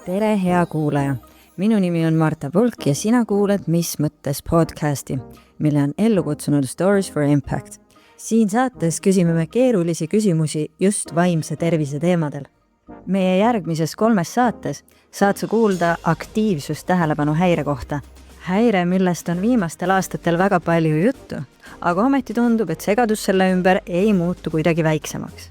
Tere, hea kuulaja! Minu nimi on Marta Pulk ja sina kuuled Mis mõttes podcasti, mille on ellu kutsunud Stories for Impact. Siin saates küsime me keerulisi küsimusi just vaimse tervise teemadel. Meie järgmises 3 saates saad sa kuulda aktiivsust tähelepanu häire kohta. Häire, millest on viimastel aastatel väga palju juttu, aga ometi tundub, et segadus selle ümber ei muutu kuidagi väiksemaks.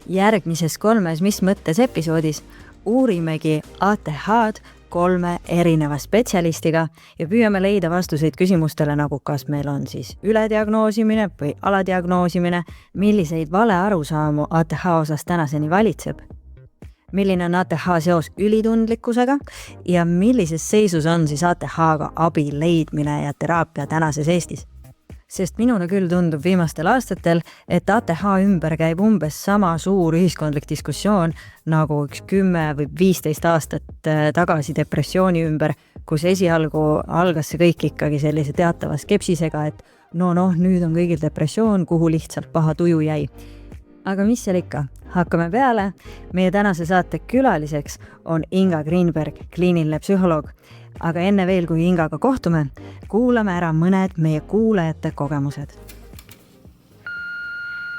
Järgmises 3 Mis mõttes episoodis uurimegi ATH-d 3 erineva spetsialistiga ja püüame leida vastuseid küsimustele, nagu kas meil on siis ülediagnoosimine või aladiagnoosimine, milliseid valearusaamu ATH osas tänaseni valitseb, milline on ATH seos ülitundlikkusega ja millises seisus on siis ATH-ga abi leidmine ja teraapia tänases Eestis. Sest minule küll tundub viimastel aastatel, et ATH ümber käib umbes sama suur ühiskondlik diskussioon nagu üks 10 või 15 aastat tagasi depressiooni ümber, kus esialgu algas see kõik ikkagi sellise teatava skepsisega, et nüüd on kõigil depressioon, kuhu lihtsalt paha tuju jäi. Aga mis seal ikka? Hakkame peale. Meie tänase saate külaliseks on Inga Greenberg, kliiniline psühholoog. Aga enne veel, kui Ingaga kohtume, kuulame ära mõned meie kuulajate kogemused.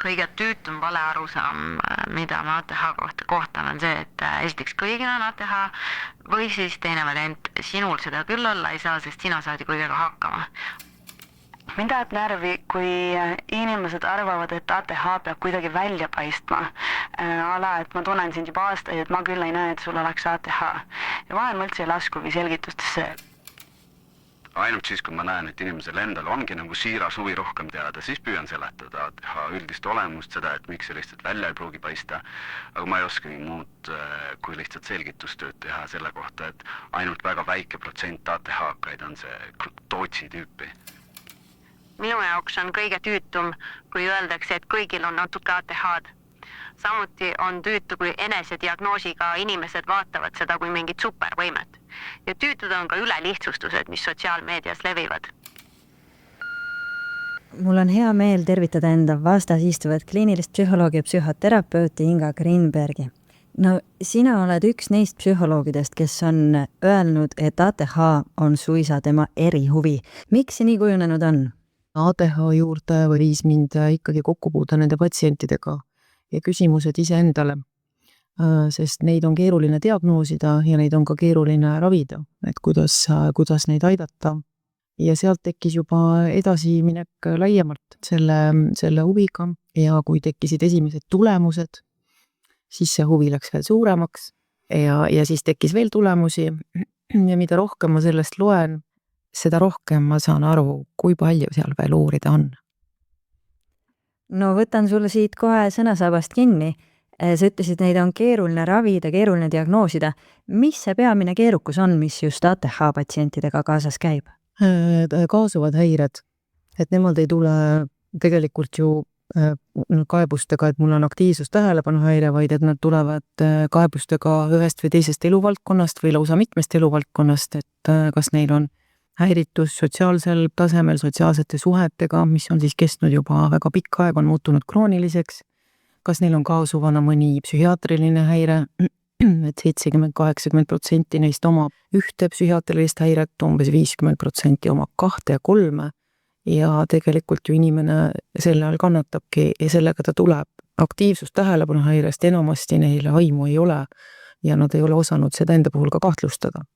Kõige tüütum valearusaam, mida ma ATH kohta kohtan, on see, et esiteks kõigil on ATH või siis teine variant, sinul seda küll olla ei saa, sest sina saad ju kõigega hakkama. Mind ajab närvi, kui inimesed arvavad, et ATH peab kuidagi välja paistma. Et ma tunnen sind juba aastaid, et ma küll ei näe, et sul oleks ATH. Ja vahel ma üldse ei laskugi selgitustesse. Ainult siis, kui ma näen, et inimesel endal ongi nagu siiras huvi rohkem teada, siis püüan seletada ATH üldist olemust, seda, et miks see lihtsalt välja ei pruugi paista. Aga ma ei oskagi muud kui lihtsalt selgitustööd teha selle kohta, et ainult väga väike protsent ATH-kaid on see Tootsi tüüpi. Minu jaoks on kõige tüütum, kui öeldakse, et kõigil on natuke ATH-d. Samuti on tüütu, kui enesediagnoosiga inimesed vaatavad seda kui mingit supervõimet. Ja tüütud on ka ülelihtsustused, mis sotsiaalmeedias levivad. Mul on hea meel tervitada enda vastas istuvat kliinilist psühholoogi ja psühhoterapeuti Inga Greenbergi. Sina oled üks neist psühholoogidest, kes on öelnud, et ATH on suisa tema erihuvi. Miks see nii kujunenud on? ATH juurde võis mind ikkagi kokku puuda nende patsientidega ja küsimused iseendale, sest neid on keeruline diagnoosida ja neid on ka keeruline ravida, et kuidas neid aidata. Ja sealt tekkis juba edasiminek laiemalt selle huviga ja kui tekkisid esimesed tulemused, siis see huvi läks veel suuremaks ja siis tekkis veel tulemusi ja mida rohkem ma sellest loen, seda rohkem ma saan aru, kui palju seal veel uurida on. Võtan sulle siit kohe sõnasabast kinni. Sa ütlesid, neid on keeruline ravida, keeruline diagnoosida. Mis see peamine keerukus on, mis just ATH patsientidega kaasas käib? Kaasuvad häired, et nemad ei tule tegelikult ju kaebustega, et mul on aktiivsus tähelepanu häire, vaid et nad tulevad kaebustega ühest või teisest eluvaldkonnast või lausa mitmest eluvaldkonnast, et kas neil on häiritus sotsiaalsel tasemel, sotsiaalsete suhetega, mis on siis kestnud juba väga pikka aega, on muutunud krooniliseks. Kas neil on kaasuvana mõni psühhiaatriline häire, et 70-80% neist omab ühte psühhiaatrilist häiret, umbes 50% omab 2 ja 3 ja tegelikult ju inimene selle all kannatabki ja sellega ta tuleb. Aktiivsus tähelepanu häirest enamasti neile aimu ei ole ja nad ei ole osanud seda enda puhul ka kahtlustada.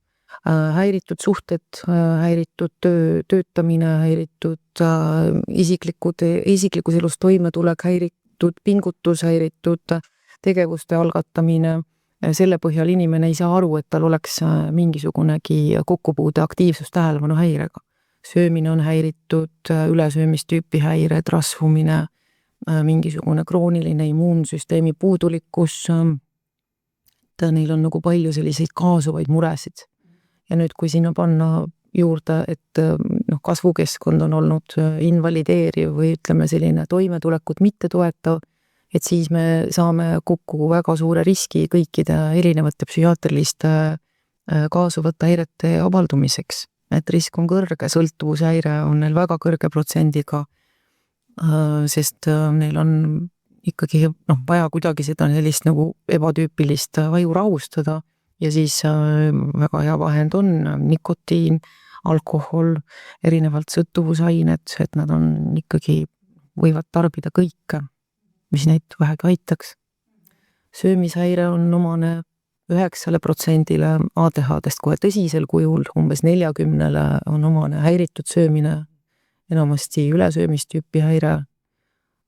Häiritud suhted, häiritud töötamine, häiritud isiklikus elus toimetulek, häiritud pingutus, häiritud tegevuste algatamine. Selle põhjal inimene ei saa aru, et tal oleks mingisugunegi kokkupuude aktiivsus tähelepanu häirega. Söömine on häiritud, ülesöömistüüpi häired, rasvumine, mingisugune krooniline immuunsüsteemi puudulikkus. Neil on nagu palju selliseid kaasuvaid muresid. Ja nüüd, kui sinna panna juurde, et kasvukeskkond on olnud invalideeriv või ütleme selline toimetulekut mitte toetav, et siis me saame kokku väga suure riski kõikide erinevate psühhiaatriliste kaasuvate häirete avaldumiseks. Et risk on kõrge, sõltuvushäire on neil väga kõrge protsendiga, sest neil on ikkagi vaja kuidagi seda sellist nagu ebatüüpilist aju rahustada ja siis väga hea vahend on nikotiin, alkohol, erinevalt sõltuvusained, et nad on ikkagi, võivad tarbida kõike, mis neid vähegi aitaks. Söömishäire on omane 9% ADHD-st kohe tõsisel kujul, umbes 40% on omane häiritud söömine, enamasti ülesöömistüüpi häire.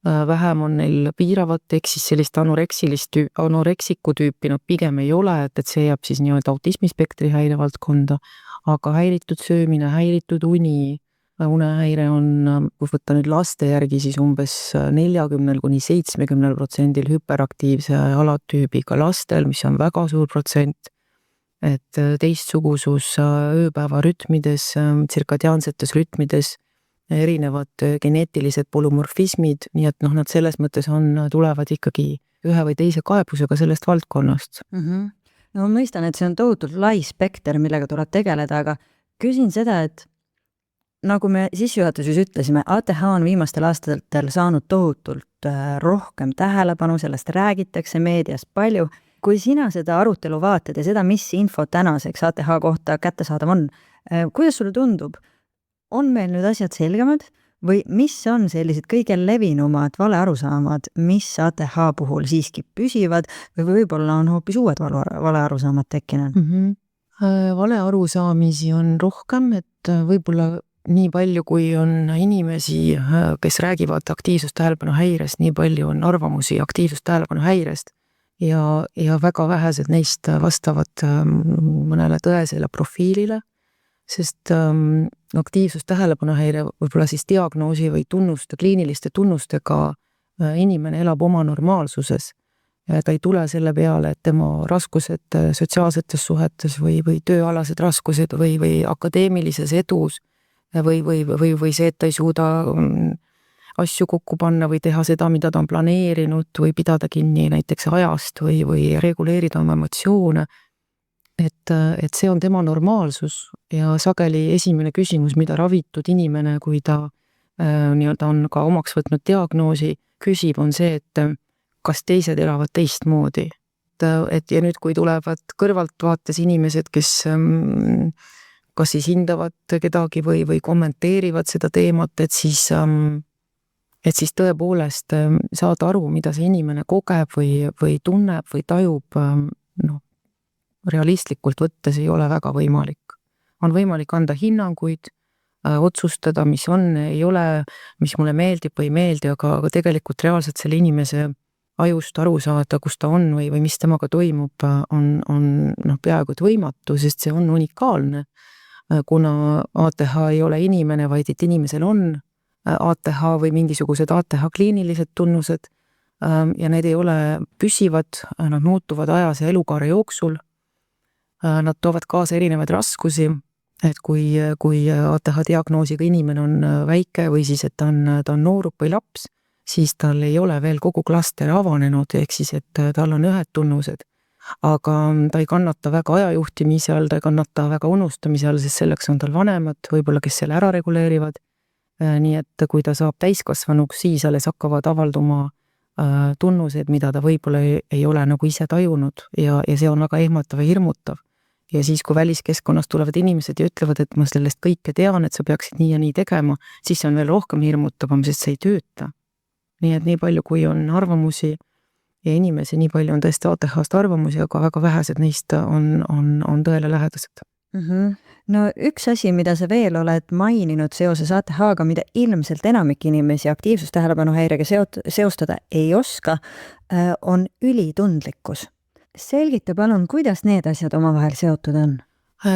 Vähem on neil piiravat, ehk siis sellist anoreksiku tüüpi nad pigem ei ole, et see jääb siis nii-öelda autismispektri häire valdkonda, aga häiritud söömine, häiritud uni, unehäire on, kui võtta nüüd laste järgi, siis umbes 40–70% hüperaktiivse alatüübiga lastel, mis on väga suur protsent, et teistsugusus ööpäeva rütmides, tsirkadiaansetes rütmides, erinevad geneetilised polümorfismid, nii et nad selles mõttes tulevad ikkagi ühe või teise kaebusega sellest valdkonnast. No ma mõistan, et see on tohutult lai spekter, millega tuleb tegeleda, aga küsin seda, et nagu me sissejuhatuses ütlesime, ATH on viimastel aastatel saanud tohutult rohkem tähelepanu, sellest räägitakse meedias palju. Kui sina seda arutelu vaatad ja seda, mis info tänaseks ATH kohta kättesaadav on, kuidas sulle tundub? On meil nüüd asjad selgemad või mis on sellised kõige levinumad valearusaamad, mis ATH puhul siiski püsivad või võib-olla on hoopis uued valearusaamad tekkinud? Valearusaamisi on rohkem, et võib-olla nii palju, kui on inimesi, kes räägivad aktiivsustähelepanu häirest, nii palju on arvamusi aktiivsustähelepanu häirest ja väga vähesed neist vastavad mõnele tõesele profiilile, sest aktiivsustähelepanu häire võib-olla siis diagnoosi või kliiniliste tunnustega inimene elab oma normaalsuses. Ta ei tule selle peale, et tema raskused sotsiaalsetes suhetes või tööalased raskused või akadeemilises edus või see, et ta ei suuda asju kokku panna või teha seda, mida ta on planeerinud või pidada kinni näiteks ajast või reguleerida oma emotsioone. Et see on tema normaalsus ja sageli esimene küsimus, mida ravitud inimene, kui ta nii-öelda on ka omaks võtnud diagnoosi, küsib, on see, et kas teised elavad teistmoodi. Ja nüüd, kui tulevad kõrvaltvaates inimesed, kes kas siis hindavad kedagi või kommenteerivad seda teemat, et siis tõepoolest saada aru, mida see inimene kogeb või tunneb või tajub, realistlikult võttes ei ole väga võimalik. On võimalik anda hinnanguid, otsustada, mis on, ei ole, mis mulle meeldib või ei meeldi, aga tegelikult reaalselt selle inimese ajust aru saada, kus ta on või mis temaga toimub, on peaaegu et võimatu, sest see on unikaalne, kuna ATH ei ole inimene, vaid et inimesel on ATH või mingisugused ATH kliinilised tunnused ja need ei ole püsivad, nad muutuvad ajas ja elukaare jooksul. Nad toovad kaasa erinevaid raskusi, et kui ATH diagnoosiga inimene on väike või siis, et ta on noorup või laps, siis tal ei ole veel kogu klaster avanenud, ehk siis, et tal on ühed tunnused, aga ta ei kannata väga ajajuhtimise all, ta ei kannata väga unustamise all, sest selleks on tal vanemad, võib-olla kes selle ära reguleerivad. Nii et kui ta saab täiskasvanuks, siis alles hakkavad avalduma tunnused, mida ta võib-olla ei ole nagu ise tajunud ja see on väga ehmatav ja hirmutav. Ja siis, kui väliskeskkonnast tulevad inimesed ja ütlevad, et ma sellest kõike tean, et sa peaksid nii ja nii tegema, siis see on veel rohkem hirmutavam, sest see ei tööta. Nii et nii palju, kui on arvamusi ja inimesi, nii palju on tõesti ATH-st arvamusi, aga väga vähesed neist on tõele lähedased. No üks asi, mida sa veel oled maininud seoses ATH-ga, mida ilmselt enamik inimesi aktiivsustähelepanu häirega seostada ei oska, on ülitundlikkus. Selgita palun, kuidas need asjad omavahel seotud on?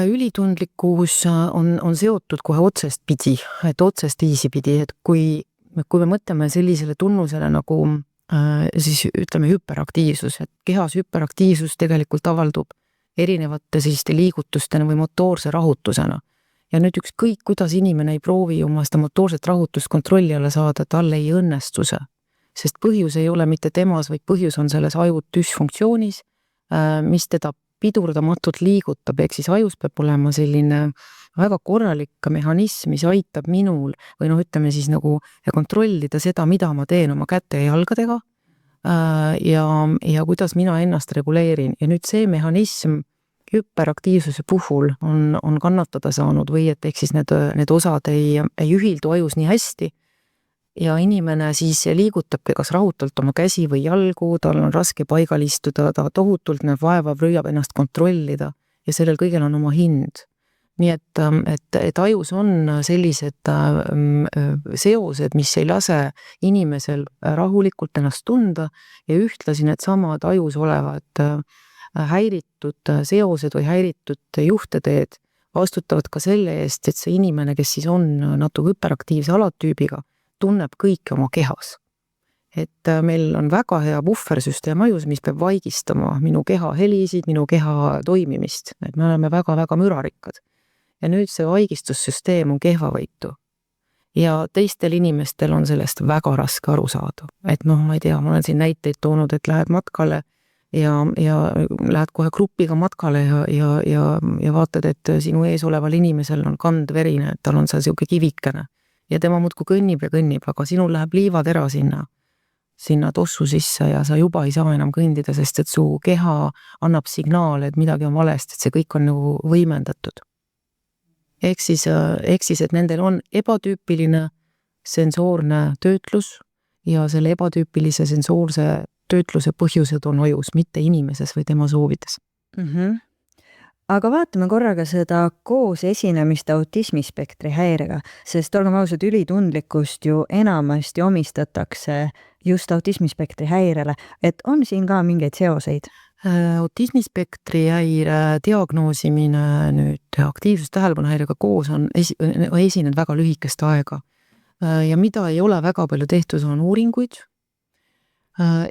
Ülitundlikkus on seotud kohe otsest pidi, et otsest viisi pidi, et kui me mõtleme sellisele tunnusele nagu siis ütleme hüperaktiivsus, et kehas hüperaktiivsus tegelikult avaldub erinevate selliste liigutustena või motoorse rahutusena. Ja nüüd ükskõik, kuidas inimene ei proovi oma seda motoorset rahutust kontrolli alla saada, tal ei õnnestu see. Sest põhjus ei ole mitte temas, vaid põhjus on selles aju düsfunktsioonis, mis teda pidurdamatult liigutab, ehk siis ajus peab olema selline väga korralik mehhanism, mis aitab minul või ütleme siis nagu kontrollida seda, mida ma teen oma käte ja jalgadega, ja kuidas mina ennast reguleerin ja nüüd see mehhanism hüperaktiivsuse puhul on kannatada saanud või et ehk siis need osad ei ühildu ajus nii hästi ja inimene siis liigutabki kas rahutult oma käsi või jalgu, tal on raske paigal istuda, ta tohutult näeb vaeva, püüab ennast kontrollida ja sellel kõigel on oma hind. Nii et ajus on sellised seosed, mis ei lase inimesel rahulikult ennast tunda ja ühtlasi need samad ajus olevad häiritud seosed või häiritud juhteteed vastutavad ka selle eest, et see inimene, kes siis on natuke hüperaktiivse alatüübiga, tunneb kõike oma kehas. Et meil on väga hea puhversüsteem ajus, mis peab vaigistama minu keha helisid, minu keha toimimist. Et me oleme väga-väga mürarikkad. Ja nüüd see vaigistussüsteem on kehvavõitu. Ja teistel inimestel on sellest väga raske aru saada. Et ma ei tea, ma olen siin näiteid toonud, et lähed matkale ja lähed kohe grupiga matkale ja vaatad, et sinu ees oleval inimesel on kand verine, et tal on see siuke kivikene. Ja tema muudkui kõnnib, aga sinul läheb liivatera sinna tossu sisse ja sa juba ei saa enam kõndida, sest et su keha annab signaale, et midagi on valest, et see kõik on nagu võimendatud. Ehk siis, et nendel on ebatüüpiline sensoorne töötlus ja selle ebatüüpilise sensoorse töötluse põhjused on ajus, mitte inimeses või tema soovides. Aga vaatame korraga seda koos esinemist autismispektri häirega, sest olgem ausad, ülitundlikkust ju enamasti omistatakse just autismispektri häirele, et on siin ka mingeid seoseid? Autismispektri häire diagnoosimine nüüd aktiivsus tähelepanuhäirega koos on esinenud väga lühikest aega ja mida ei ole väga palju tehtud, on uuringuid.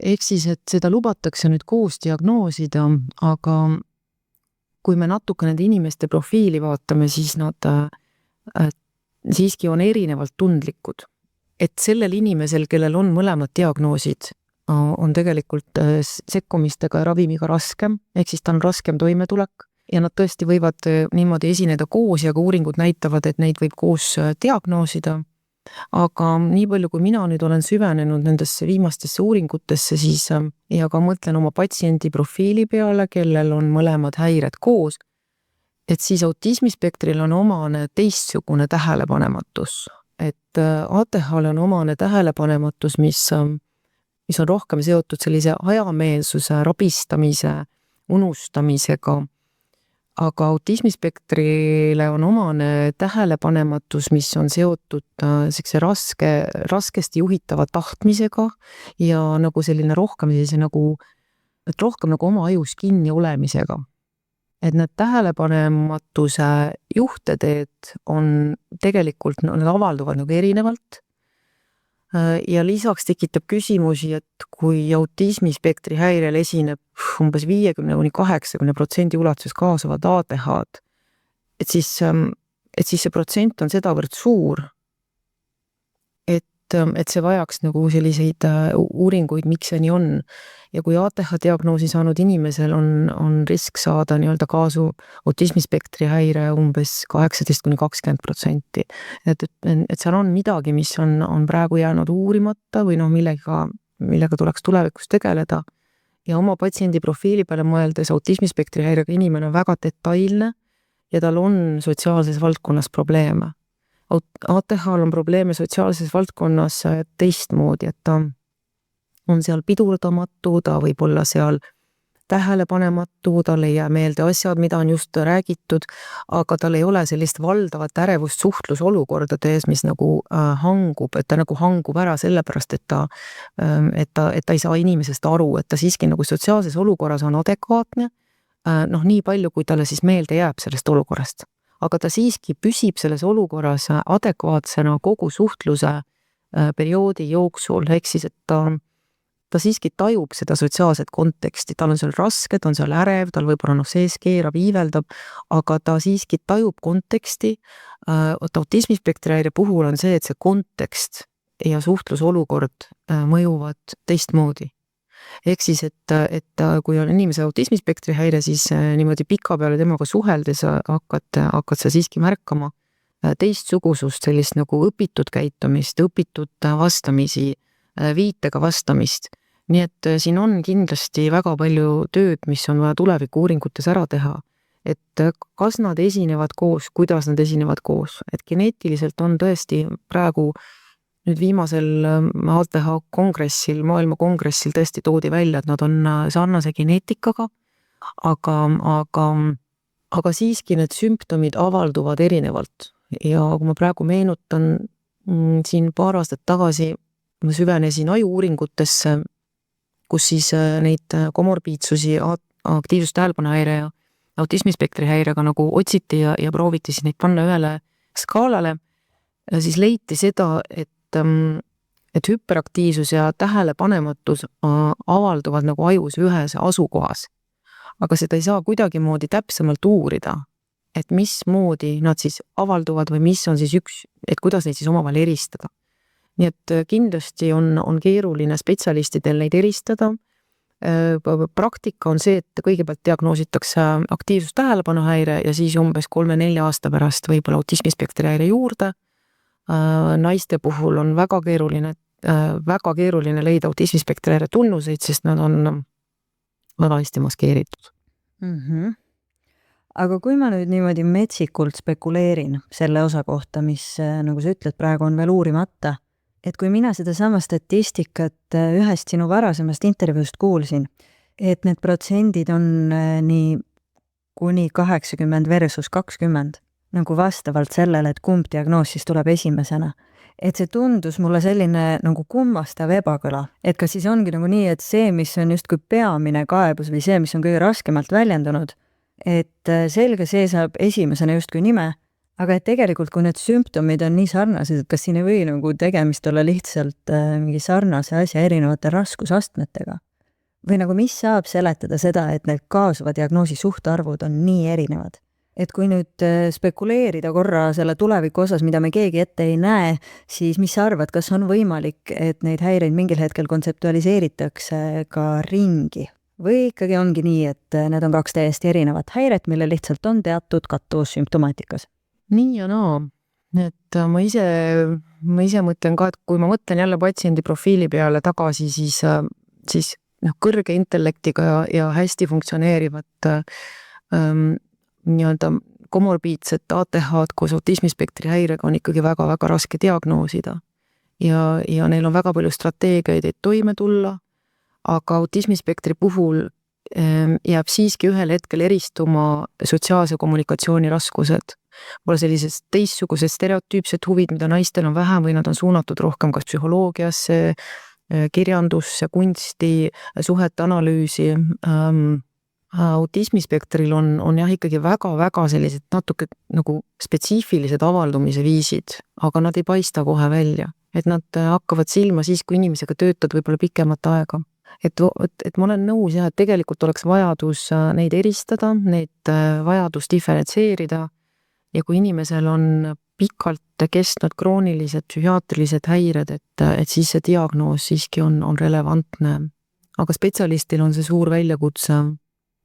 Ehk siis, et seda lubatakse nüüd koos diagnoosida, aga kui me natuke nende inimeste profiili vaatame, siis nad siiski on erinevalt tundlikud. Et sellel inimesel, kellel on mõlemad diagnoosid, on tegelikult sekkumistega ja ravimiga raskem, ehk siis ta on raskem toimetulek ja nad tõesti võivad niimoodi esineda koos ja ka uuringud näitavad, et neid võib koos diagnoosida. Aga nii palju, kui mina nüüd olen süvenenud nendesse viimastesse uuringutesse, siis ja ka mõtlen oma patsiendi profiili peale, kellel on mõlemad häired koos, et siis autismispektril on omane teistsugune tähelepanematus. Et ATH-l on omane tähelepanematus, mis on rohkem seotud sellise ajameelsuse, rabistamise, unustamisega. Aga autismispektrile on omane tähelepanematus, mis on seotud raskesti juhitava tahtmisega ja nagu selline rohkem nagu oma ajus kinni olemisega. Et need tähelepanematuse juhteteed on tegelikult, nad avalduvad nagu erinevalt ja lisaks tekitab küsimusi, et kui autismispektri häirel esineb umbes 50–80% ulatuses kaasuvad ATH-d, et siis see protsent on sedavõrd suur, et see vajaks nagu selliseid uuringuid, miks see nii on. Ja kui ATH diagnoosi saanud inimesel on risk saada nii-öelda kaasu autismispektri häire umbes 18–20%. Et seal on midagi, mis on praegu jäänud uurimata või millega tuleks tulevikus tegeleda. Ja oma patsiendi profiili peale mõeldes autismispektri häirega inimene on väga detailne ja tal on sotsiaalses valdkonnas probleeme. ATH-l on probleeme sotsiaalses valdkonnas teistmoodi, et ta on seal pidurdamatu, ta võib olla seal tähelepanematu, tal ei jää meelde asjad, mida on just räägitud, aga tal ei ole sellist valdavat ärevust suhtlusolukordades, mis nagu hangub, et ta nagu hangub ära sellepärast, et ta ei saa inimesest aru, et ta siiski nagu sotsiaalses olukorras on adekvaatne, nii palju, kui talle siis meelde jääb sellest olukorrast. Aga ta siiski püsib selles olukorras adekvaatsena kogu suhtluse perioodi jooksul, ehk siis, et ta siiski tajub seda sotsiaalset konteksti, tal on seal raske, ta on seal ärev, tal võib-olla sees keerab, iiveldab, aga ta siiski tajub konteksti. Autismispektri häire puhul on see, et see kontekst ja suhtlusolukord mõjuvad teistmoodi. Ehk siis, et kui on inimese autismispektri häire, siis niimoodi pika peale temaga suheldes hakkad sa siiski märkama teistsugusust, sellist nagu õpitud käitumist, õpitud vastamisi, viitega vastamist nii et siin on kindlasti väga palju tööd, mis on vaja tuleviku-uuringutes ära teha, et kas nad esinevad koos, kuidas nad esinevad koos, et geneetiliselt on tõesti praegu nüüd viimasel ATH kongressil, maailma kongressil tõesti toodi välja, et nad on sarnase geneetikaga, aga siiski need sümptomid avalduvad erinevalt ja kui ma praegu meenutan, siin paar aastat tagasi ma süvenesin ajuuuringutesse, kus siis neid komorbiidsusi, aktiivsustähelepanuhäire ja autismispektri häirega nagu otsiti ja prooviti siis neid panna ühele skaalale ja siis leiti seda, et hüperaktiivsus ja tähelepanematus avalduvad nagu ajus ühes asukohas. Aga seda ei saa kuidagimoodi täpsemalt uurida, et mismoodi nad siis avalduvad või mis on siis et kuidas neid siis omavahel eristada. Nii et kindlasti on keeruline spetsialistidel neid eristada. Praktika on see, et kõigepealt diagnoositakse aktiivsustähelepanuhäire ja siis umbes 3-4 aasta pärast võib-olla autismispektri häire juurde. Naiste puhul on väga keeruline leida autismispektri häire tunnuseid, sest nad on väga hästi maskeeritud. Aga kui ma nüüd niimoodi metsikult spekuleerin selle osa kohta, mis nagu sa ütled, praegu on veel uurimata, et kui mina seda sama statistikat ühest sinu varasemast intervjuust kuulsin, et need protsendid on nii kuni 80 versus 20, nagu vastavalt sellele, et kumb diagnoos siis tuleb esimesena. Et see tundus mulle selline nagu kummastav ebakõla, et kas siis ongi nagu nii, et see, mis on justkui peamine kaebus või see, mis on kõige raskemalt väljendunud, et selge see saab esimesena justkui nime, aga et tegelikult, kui need sümptomid on nii sarnased, et kas siin ei või nagu tegemist olla lihtsalt mingi sarnase asja erinevate raskusastmetega? Või nagu mis saab seletada seda, et need kaasuva diagnoosi suhtarvud on nii erinevad? Et kui nüüd spekuleerida korra selle tuleviku osas, mida me keegi ette ei näe, siis mis sa arvad, kas on võimalik, et neid häireid mingil hetkel kontseptualiseeritakse ka ringi? Või ikkagi ongi nii, et need on 2 täiesti erinevat häiret, mille lihtsalt on teatud kattuvus sümptomaatikas? Nii ja naa. Et ma ise mõtlen ka, et kui ma mõtlen jälle patsiendi profiili peale tagasi, siis kõrge intellektiga ja hästi funktsioneerivat nii-öelda komorbiidset ATH-d koos autismispektri häirega on ikkagi väga-väga raske diagnoosida. Ja neil on väga palju strateegiaid, et toime tulla, aga autismispektri puhul jääb siiski ühel hetkel eristuma sotsiaalse kommunikatsiooni raskused. Pole sellised teistsugused stereotüüpsed huvid, mida naistel on vähem või nad on suunatud rohkem kas psühholoogiasse, kirjandusse, kunsti, suhete analüüsi. Autismispektril on jah ikkagi väga-väga sellised natuke nagu spetsiifilised avaldumise viisid, aga nad ei paista kohe välja, et nad hakkavad silma siis, kui inimesega töötad võib-olla pikemat aega. Et ma olen nõus jah, et tegelikult oleks vajadus neid eristada, neid vajadus diferentseerida ja kui inimesel on pikalt kestnud kroonilised psühhiaatrilised häired, et siis see diagnoos siiski on relevantne. Aga spetsialistil on see suur väljakutse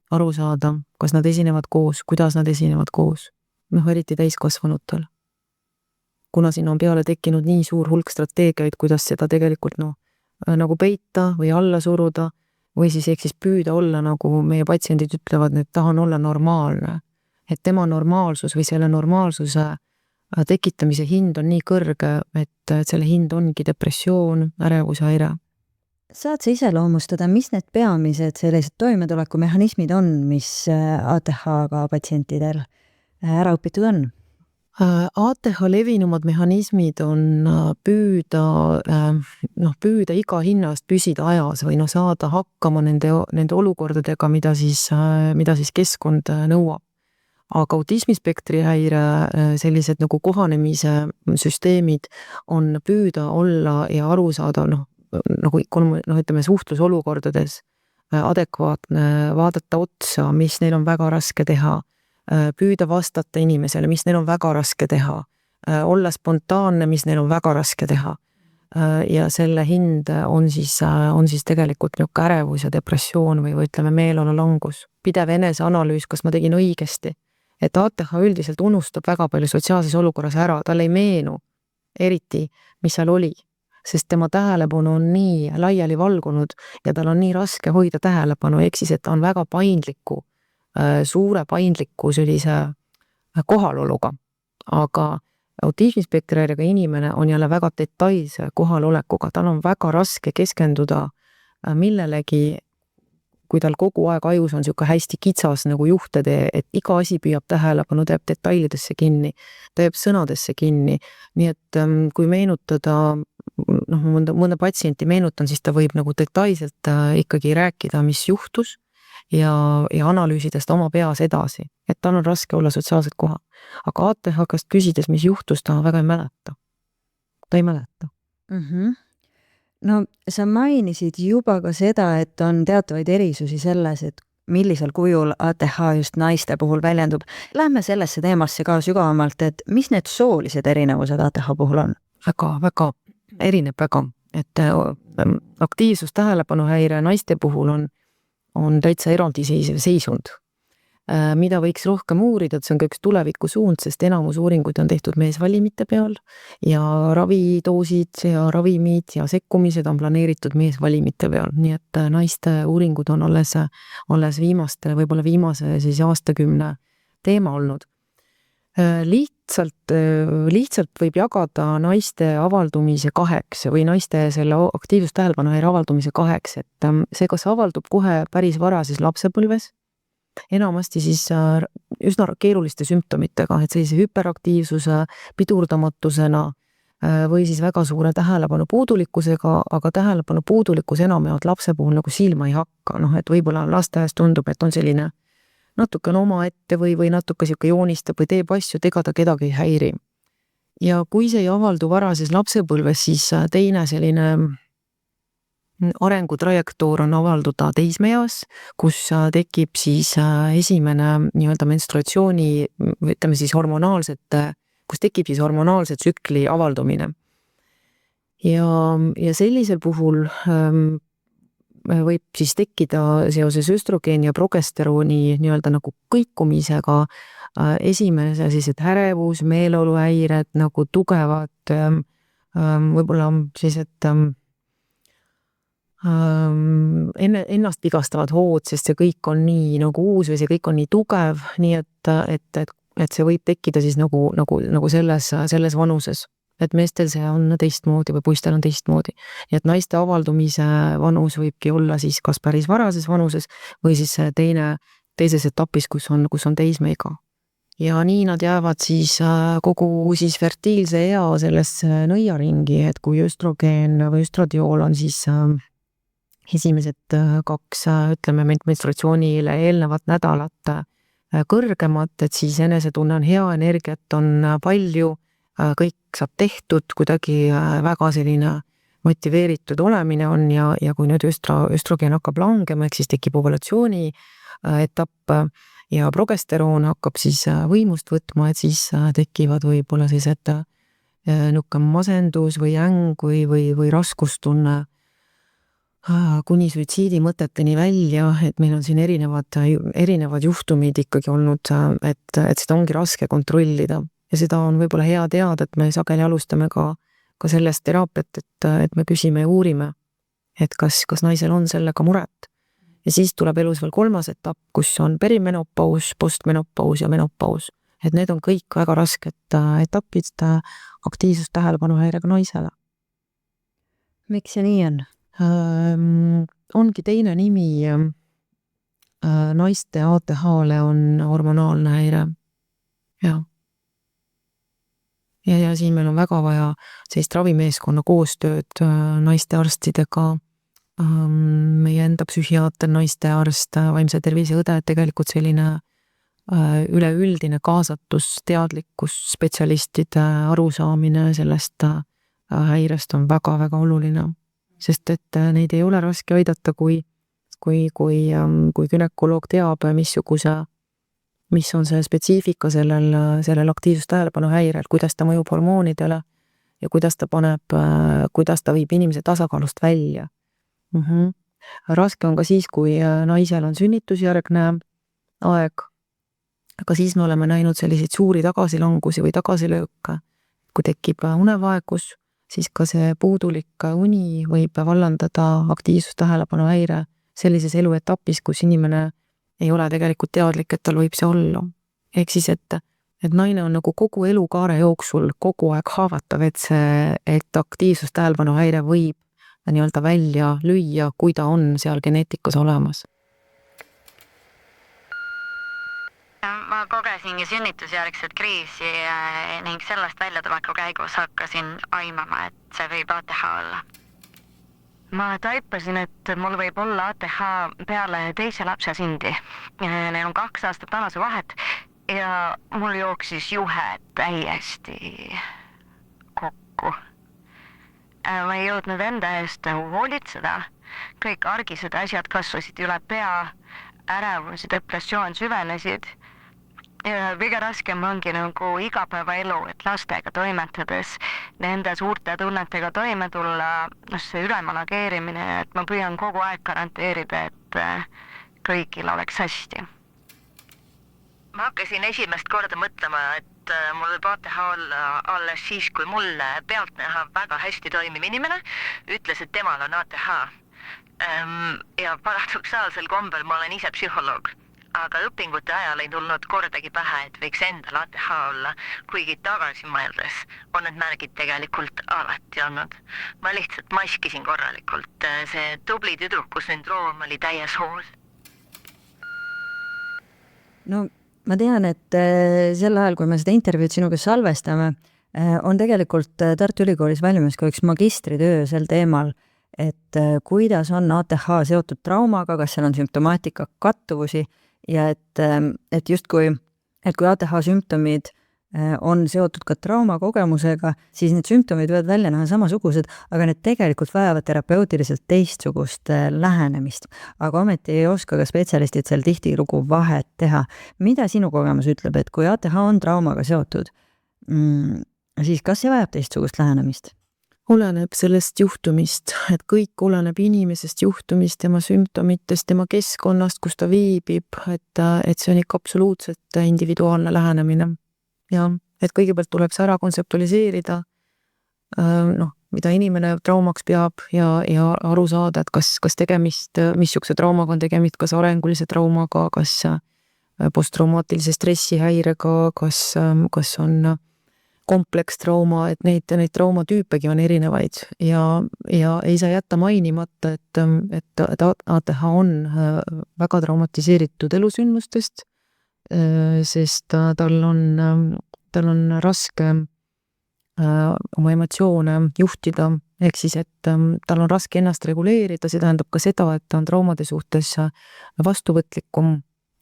aru saada, kas nad esinevad koos, kuidas nad esinevad koos, eriti täiskasvanutel. Kuna siin on peale tekkinud nii suur hulk strateegiaid, kuidas seda tegelikult nagu peita või alla suruda või siis ehk siis püüda olla, nagu meie patsiendid ütlevad, et tahan olla normaalne. Et tema normaalsus või selle normaalsuse tekitamise hind on nii kõrge, et selle hind ongi depressioon, ärevushäire. Saad sa iseloomustada, mis need peamised sellised toimetulekumehhanismid on, mis ATH-ga patsientidel ära õpitud on? ATH levinumad mehhanismid on püüda iga hinnast püsida ajas või saada hakkama nende olukordadega, mida siis keskkond nõuab. Aga autismispektri häire sellised nagu kohanemise süsteemid on püüda olla ja aru saada, ütleme suhtlusolukordades adekvaatne, vaadata otsa, mis neil on väga raske teha, püüda vastata inimesele, mis neil on väga raske teha, olla spontaanne, mis neil on väga raske teha. Ja selle hind on siis tegelikult niisugune ärevus ja depressioon või ütleme meeleolu langus. Pidev eneseanalüüs, kas ma tegin õigesti. Et ATH üldiselt unustab väga palju sotsiaalses olukorras ära, tal ei meenu eriti, mis seal oli. sest tema tähelepanu on nii laiali valgunud ja tal on nii raske hoida tähelepanu, ehk siis, et ta on väga paindliku, suure paindliku sellise kohaloluga, aga autismispektrihäirega inimene on jälle väga detailse kohalolekuga, tal on väga raske keskenduda millelegi, kui tal kogu aeg ajus on niisugune hästi kitsas nagu juhtede, et iga asi püüab tähelepanu, ta jääb detailidesse kinni, ta jääb sõnadesse kinni, nii et kui meenutada, mõnda patsienti meenutan, siis ta võib nagu detailselt ikkagi rääkida, mis juhtus ja analüüsida seda oma peas edasi, et tal on raske olla sotsiaalselt kohal. Aga ATH-kast küsides, mis juhtus, ta väga ei mäleta. Ta ei mäleta. No sa mainisid juba ka seda, et on teatavaid erisusi selles, et millisel kujul ATH just naiste puhul väljendub. Lähme sellesse teemasse ka sügavamalt, et mis need soolised erinevused ATH puhul on? Väga erineb väga, et aktiivsus tähelepanuhäire naiste puhul on täitsa eraldiseisev seisund, mida võiks rohkem uurida, et see on ka üks tuleviku suund, sest enamus uuringuid on tehtud meesvalimite peal ja ravidoosid ja ravimid ja sekkumised on planeeritud meesvalimite peal, nii et naiste uuringud on alles võib-olla viimase siis aastakümne teema olnud. Lihtsalt võib jagada naiste avaldumise kaheks või naiste selle aktiivsustähelepanuhäire avaldumise kaheks, et see, kas avaldub kohe päris varases lapsepõlves, enamasti siis üsna keeruliste sümptomitega, et sellise hüperaktiivsuse, pidurdamatusena või siis väga suure tähelepanu puudulikkusega, aga tähelepanu puudulikkus enamjaolt lapse puhul nagu silma ei hakka, et võib-olla lasteaias tundub, et on selline natuke omaette või natuke sihuke joonistab või teeb asju, et ega ta kedagi ei häiri. Ja kui see ei avaldu varases lapsepõlves, siis teine selline arengutrajektoor on avalduda teismeeas, kus tekib siis esimene nii-öelda menstruatsiooni, ütleme siis kus tekib siis hormonaalse tsükli avaldumine. Ja sellisel puhul võib siis tekkida seoses östrogeeni ja progesterooni nii-öelda nagu kõikumisega esimese siis, et ärevus, meeleoluhäired nagu tugevad, võib-olla sellised ennast vigastavad hood, sest see kõik on nii nagu uus või see kõik on nii tugev, nii et see võib tekkida siis nagu selles vanuses, et meestel see on teistmoodi või poistel on teistmoodi. Nii et naiste avaldumise vanus võibki olla siis kas päris varases vanuses või siis teises etapis, kus on teismeiga. Ja nii nad jäävad siis kogu siis fertiilse ea sellesse nõiaringi, et kui östrogeen või östradiool on siis esimesed 2, ütleme, menstruatsioonile eelnevat nädalat kõrgemad, et siis enesetunne on hea, energiat on palju, kõik saab tehtud, kuidagi väga selline motiveeritud olemine on ja kui nüüd östrogeen hakkab langema, ehk siis tekib ovulatsiooni etapp ja progesteroon hakkab siis võimust võtma, et siis tekivad võib-olla sellised niisugune masendus või äng või raskustunne kuni suitsiidimõteteni välja, et meil on siin erinevad juhtumid ikkagi olnud, et seda ongi raske kontrollida ja seda on võib-olla hea teada, et me sageli alustame ka sellest teraapiat, et me küsime ja uurime, et kas naisel on sellega muret. Ja siis tuleb elus veel 3. etapp, kus on perimenopaus, postmenopaus ja menopaus. Et need on kõik väga rasked etapid aktiivsustähelepanuhäirega naisele. Miks see nii on? Ongi teine nimi naiste ATH-le on hormonaalne häire. Ja siin meil on väga vaja sellist ravimeeskonna koostööd naiste arstidega, meie enda psühhiaater, naistearst, vaimse tervise õde, tegelikult selline üleüldine kaasatus, teadlikkus, spetsialistide arusaamine sellest häirest on väga-väga oluline. Sest et neid ei ole raske aidata, kui gynekoloog teab, mis on see spetsiifika sellel aktiivsustähelepanuhäirel, kuidas ta mõjub hormoonidele ja kuidas ta viib inimese tasakaalust välja. Raske on ka siis, kui naisel on sünnitusjärgne aeg, aga siis me oleme näinud selliseid suuri tagasilangusi või tagasilööke, kui tekib unevaegus, siis ka see puudulik uni võib vallandada aktiivsustähelepanu häire sellises eluetapis, kus inimene ei ole tegelikult teadlik, et tal võib see olla. Ehk siis, et naine on nagu kogu elukaare jooksul kogu aeg haavatav, et aktiivsustähelepanu häire võib nii-öelda välja lüüa, kui ta on seal geneetikas olemas. Ma kogesingi sünnitusjärgset kriisi ning sellest väljatuleku käigus hakkasin aimama, et see võib ATH olla. Ma taipasin, et mul võib olla ATH peale teise lapse sündi. Neil on 2 aastat vanuse vahet ja mul jooksis juhe täiesti kokku. Ma ei jõudnud enda eest hoolitseda. Kõik argised asjad kasvasid üle pea, ärevus ja depressioon süvenesid. Ja kõige raskem ongi nagu igapäevaelu, et lastega toimetades nende suurte tunnetega toime tulla, see ülemanageerimine, et ma püüan kogu aeg garanteerida, et kõigil oleks hästi. Ma hakkasin esimest korda mõtlema, et mul võib ATH olla alles siis, kui mulle pealtnäha väga hästi toimiv inimene ütles, et temal on ATH. Ja paradoksaalsel kombel ma olen ise psühholoog. Aga õpingute ajal ei tulnud kordagi pähe, et võiks endal ATH olla, kuigi tagasi mõeldes on need märgid tegelikult alati olnud. Ma lihtsalt maskisin korralikult. See tubli tüdruku sündroom oli täies hoos. No ma tean, et sel ajal, kui me seda intervjuud sinuga salvestame, on tegelikult Tartu Ülikoolis valmimas ka üks magistritöö sel teemal, et kuidas on ATH seotud traumaga, kas seal on sümptomaatika kattuvusi ja et justkui, et kui ATH sümptomid on seotud ka traumakogemusega, siis need sümptomid võivad välja näha samasugused, aga need tegelikult vajavad terapeutiliselt teistsugust lähenemist. Aga ometi ei oska ka spetsialistid seal tihtilugu vahet teha. Mida sinu kogemus ütleb, et kui ATH on traumaga seotud, siis kas see vajab teistsugust lähenemist? Oleneb sellest juhtumist, et kõik oleneb inimesest juhtumist, tema sümptomitest, tema keskkonnast, kus ta viibib, et see on ikka absoluutselt individuaalne lähenemine. Ja et kõigepealt tuleb see ära kontseptualiseerida, mida inimene traumaks peab ja aru saada, et kas tegemist, missuguse traumaga on tegemist, kas arengulise traumaga, kas posttraumaatilise stressihäirega, kas on komplekstrauma, et neid traumatüüpegi on erinevaid ja ei saa jätta mainimata, et ATH on väga traumatiseeritud elusündmustest, sest tal on raske oma emotsioone juhtida, ehk siis, et tal on raske ennast reguleerida, see tähendab ka seda, et ta on traumade suhtes vastuvõtlikum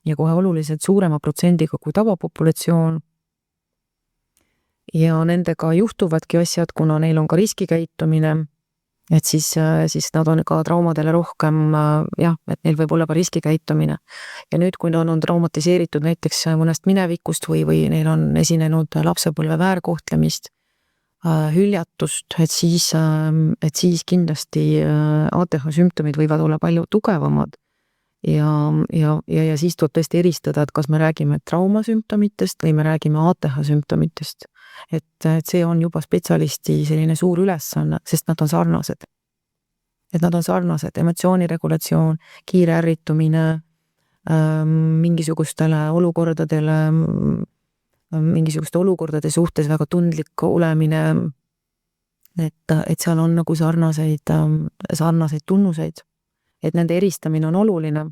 ja kohe oluliselt suurema protsendiga kui tavapopulatsioon. Ja nendega juhtuvadki asjad, kuna neil on ka riskikäitumine, et siis nad on ka traumadele rohkem, et neil võib olla ka riskikäitumine. Ja nüüd, kui nad on traumatiseeritud näiteks mõnest minevikust või neil on esinenud lapsepõlve väärkohtlemist, hüljatust, et siis kindlasti ATH sümptomid võivad olla palju tugevamad. Ja siis tuleb tõesti eristada, et kas me räägime traumasümptomitest või me räägime ATH sümptomitest. Et see on juba spetsialisti selline suur ülesanne, sest nad on sarnased. Et nad on sarnased, emotsiooniregulatsioon, kiire ärritumine, mingisugustele olukordadele, mingisuguste olukordade suhtes väga tundlik olemine, et seal on nagu sarnaseid tunnuseid. Et nende eristamine on oluline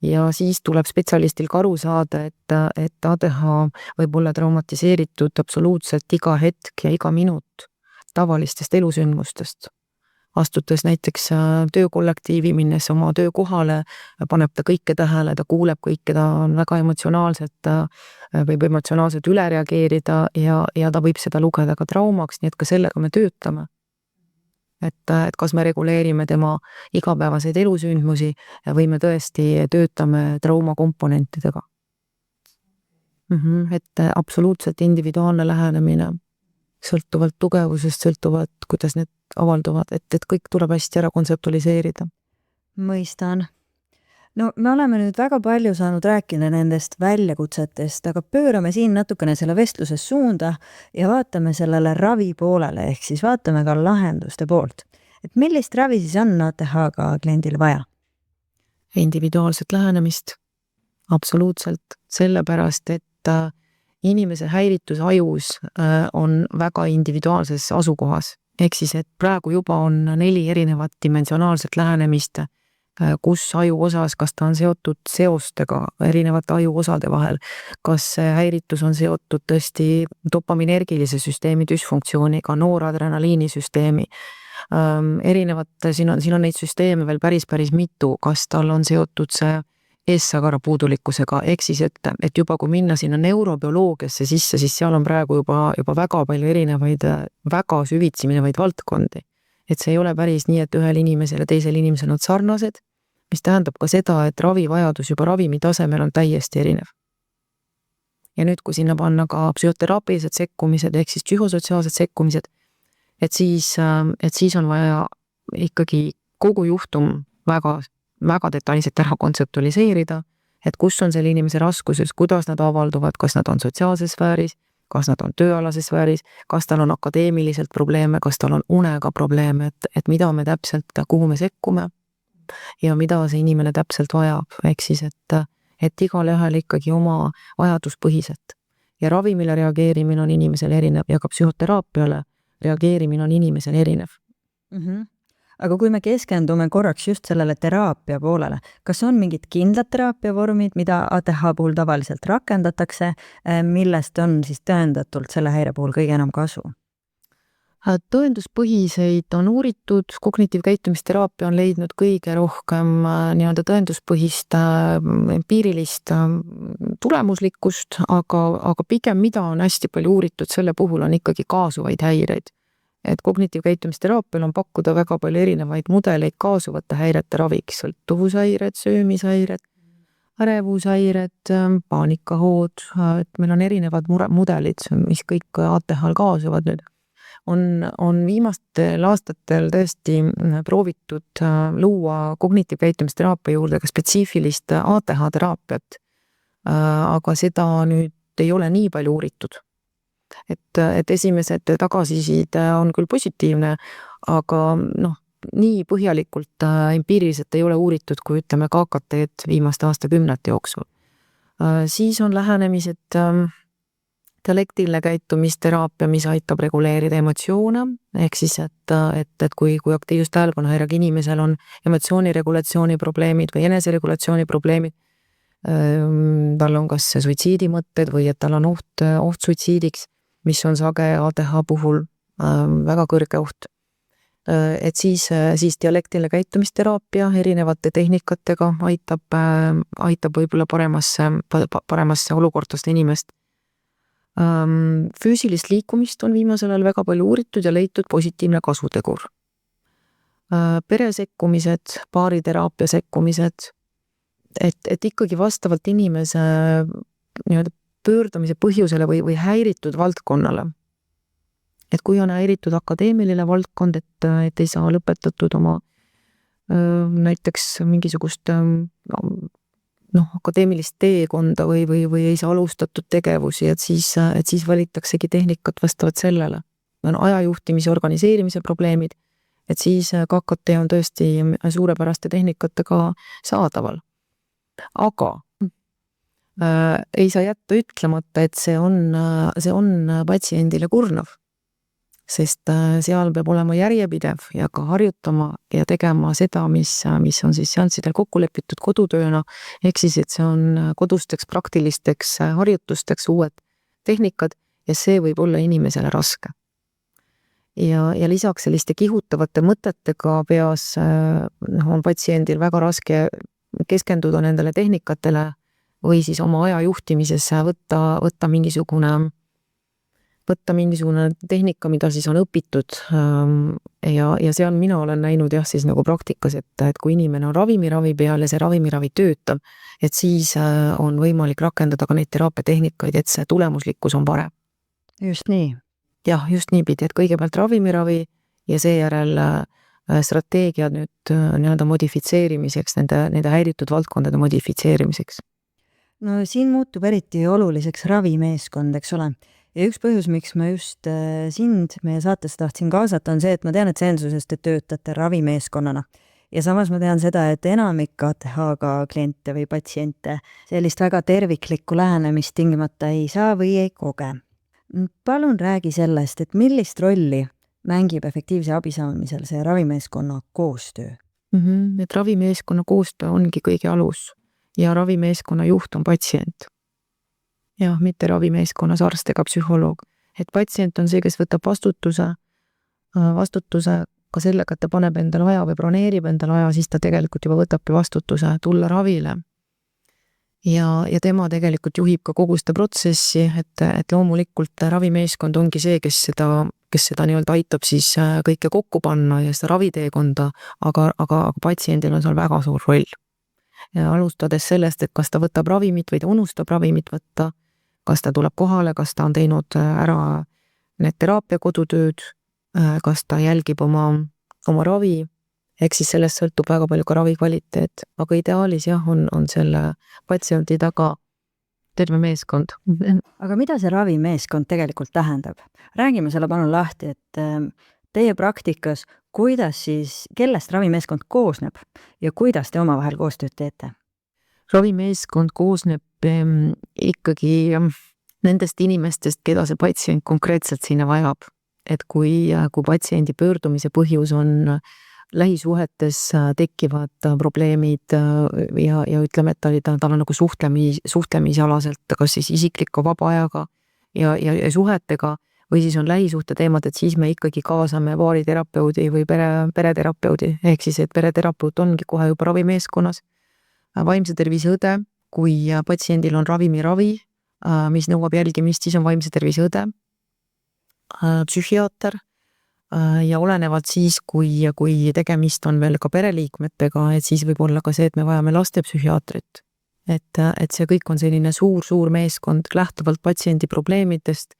ja siis tuleb spetsialistil ka aru saada, et ATH võib olla traumatiseeritud absoluutselt iga hetk ja iga minut tavalistest elusündmustest. Astudes näiteks töökollektiivi, minnes oma töökohale, paneb ta kõike tähele, ta kuuleb kõike, ta on väga emotsionaalselt, võib emotsionaalselt üle reageerida ja ta võib seda lugeda ka traumaks, nii et ka sellega me töötame. Et kas me reguleerime tema igapäevaseid elusündmusi või me tõesti töötame traumakomponentidega. Et absoluutselt individuaalne lähenemine, sõltuvalt tugevusest, sõltuvalt, kuidas need avalduvad, et kõik tuleb hästi ära kontseptualiseerida. Mõistan. no me oleme nüüd väga palju saanud rääkida nendest väljakutsetest, aga pöörame siin natukene selle vestluse suunda ja vaatame sellele ravi poolele, ehk siis vaatame ka lahenduste poolt. Et millist ravi siis on ATH-ga kliendil vaja? Individuaalset lähenemist, absoluutselt, sellepärast, et inimese häiritus ajus on väga individuaalses asukohas. Ehk siis, et praegu juba on 4 erinevat dimensionaalset lähenemist, kus aju osas, kas ta on seotud seostega erinevate aju osade vahel, kas häiritus on seotud tõesti dopaminergilise süsteemi düsfunktsiooniga, nooradrenaliinisüsteemi, erinevate, siin on neid süsteeme veel päris mitu, kas tal on seotud see S-sagara puudulikkusega, ehk siis, et juba kui minna sinna neurobioloogiasse sisse, siis seal on praegu juba väga palju erinevaid, väga süvitsi minevaid valdkondi. Et see ei ole päris nii, et ühel inimesel ja teisel inimesel on sarnased, mis tähendab ka seda, et ravivajadus juba ravimi tasemel on täiesti erinev. Ja nüüd, kui sinna panna ka psühhoteraapilised sekkumised, ehk siis psühhosotsiaalsed sekkumised, et siis on vaja ikkagi kogu juhtum väga detailselt ära kontseptualiseerida, et kus on selle inimese raskuses, kuidas nad avalduvad, kas nad on sotsiaalses sfääris, kas nad on tööalases sfääris, kas tal on akadeemiliselt probleeme, kas tal on unega probleeme, et mida me täpselt, kuhu me sekkume ja mida see inimene täpselt vajab, ehk siis, et igale ühel ikkagi oma vajaduspõhiselt. Ja ravimile reageerimine on inimesel erinev ja ka psühhoteraapiale reageerimine on inimesel erinev. Aga kui me keskendume korraks just sellele teraapia poolele, kas on mingid kindlad teraapiavormid, mida ATH puhul tavaliselt rakendatakse, millest on siis tõendatult selle häire puhul kõige enam kasu? Tõenduspõhiseid on uuritud, kognitiivkäitumisteraapia on leidnud kõige rohkem nii-öelda tõenduspõhist empiirilist tulemuslikkust, aga pigem mida on hästi palju uuritud, selle puhul on ikkagi kaasuvaid häireid. Et kognitiivkäitumisteraapil on pakkuda väga palju erinevaid mudeleid kaasuvate häirete raviks, sõltuvushäired, söömishäired, ärevushäired, paanikahood, et meil on erinevad mudelid, mis kõik ATH-l kaasuvad nüüd. On viimastel aastatel tõesti proovitud luua kognitiivkäitumisteraapia juurde ka spetsiifilist ATH-teraapiat, aga seda nüüd ei ole nii palju uuritud. Et esimesed tagasiside on küll positiivne, aga nii põhjalikult empiiriliselt ei ole uuritud, kui ütleme KKT-d viimaste aastakümnete jooksul. Siis on lähenemised dialektiline käitumisteraapia, mis aitab reguleerida emotsioone, ehk siis, et kui aktiivsus tähelepanuhäirega inimesel on emotsiooniregulatsiooni probleemid või eneseregulatsiooni probleemid, tal on kas suitsiidimõtted või et tal on oht suitsiidiks, mis on sage ATH puhul väga kõrge oht. Et siis dialektiline käitumisteraapia erinevate tehnikatega aitab võib-olla paremasse olukorda inimest. Füüsilist liikumist on viimasel ajal väga palju uuritud ja leitud positiivne kasutegur. Peresekkumised, paariteraapia sekkumised, et ikkagi vastavalt inimese nii-öelda pöördumise põhjusele või häiritud valdkonnale. Et kui on häiritud akadeemiline valdkond, et ei saa lõpetatud oma näiteks mingisugust akadeemilist teekonda või ei saa alustatud tegevusi, et siis valitaksegi tehnikat vastavalt sellele. On ajajuhtimise, organiseerimise probleemid, et siis KKT on tõesti suurepäraste tehnikatega saadaval. Aga ei saa jätta ütlemata, et see on patsiendile kurnav, sest seal peab olema järjepidev ja ka harjutama ja tegema seda, mis on siis seanssidel kokku lepitud kodutööna, ehk siis, et see on kodusteks praktilisteks harjutusteks uued tehnikad ja see võib olla inimesele raske. Ja lisaks selliste kihutavate mõtetega peas on patsiendil väga raske keskenduda nendele tehnikatele või siis oma aja juhtimises võtta mingisugune tehnika, mida siis on õpitud ja seal mina olen näinud siis nagu praktikas, et kui inimene on ravimiravi peal ja see ravimiravi töötab, et siis on võimalik rakendada ka neid teraapiatehnikaid, et see tulemuslikkus on parem. Just nii. Jah, just niipidi, et kõigepealt ravimiravi ja seejärel strateegiad nüüd nii-öelda modifitseerimiseks, nende häiritud valdkondade modifitseerimiseks? no siin muutub eriti oluliseks ravimeeskond, eks ole. Ja üks põhjus, miks ma just sind meie saatesse tahtsin kaasata, on see, et ma tean, et Sensusest te töötate ravimeeskonnana. Ja samas ma tean seda, et enamik ATH-ga kliente või patsiente sellist väga terviklikku lähenemist tingimata ei saa või ei koge. Palun räägi sellest, et millist rolli mängib efektiivse abi saamisel see ravimeeskonna koostöö? Et ravimeeskonna koostöö ongi kõige alus ja ravimeeskonna juht on patsient. Jah, mitte ravimeeskonnas arst ega psühholoog. Et patsient on see, kes võtab vastutuse ka sellega, et ta paneb endale aja või broneerib endale aja, siis ta tegelikult juba võtabki vastutuse tulla ravile. Ja tema tegelikult juhib ka kogu seda protsessi, et loomulikult ravimeeskond ongi see, kes seda nii-öelda aitab siis kõike kokku panna ja seda raviteekonda, aga patsiendil on seal väga suur roll. Ja alustades sellest, et kas ta võtab ravimit või ta unustab ravimit võtta, kas ta tuleb kohale, kas ta on teinud ära need teraapiakodutööd, kas ta jälgib oma ravi, ehk siis sellest sõltub väga palju ka ravi kvaliteet, aga ideaalis jah, on selle patsiendi taga terve meeskond. Aga mida see ravimeeskond tegelikult tähendab? Räägime selle palun lahti, et teie praktikas, kellest ravimeeskond koosneb ja kuidas te omavahel koostööd teete? Ravimeeskond koosneb ikkagi nendest inimestest, keda see patsient konkreetselt sinna vajab. Et kui patsiendi pöördumise põhjus on lähisuhetes tekivad probleemid ja ütleme, et tal on nagu suhtlemisalaselt, kas siis isikliku vaba ajaga ja suhetega või siis on lähisuhte teemad, et siis me ikkagi kaasame paariterapeudi või pereterapeudi, ehk siis, et pereterapeut ongi kohe juba ravimeeskonnas. Vaimse tervise õde, kui patsiendil on ravimiravi, mis nõuab jälgimist, siis on vaimse tervise õde, psühhiaater ja olenevalt siis, kui tegemist on veel ka pereliikmetega, et siis võib olla ka see, et me vajame lastepsühhiaatrit. Et see kõik on selline suur meeskond lähtuvalt patsiendi probleemidest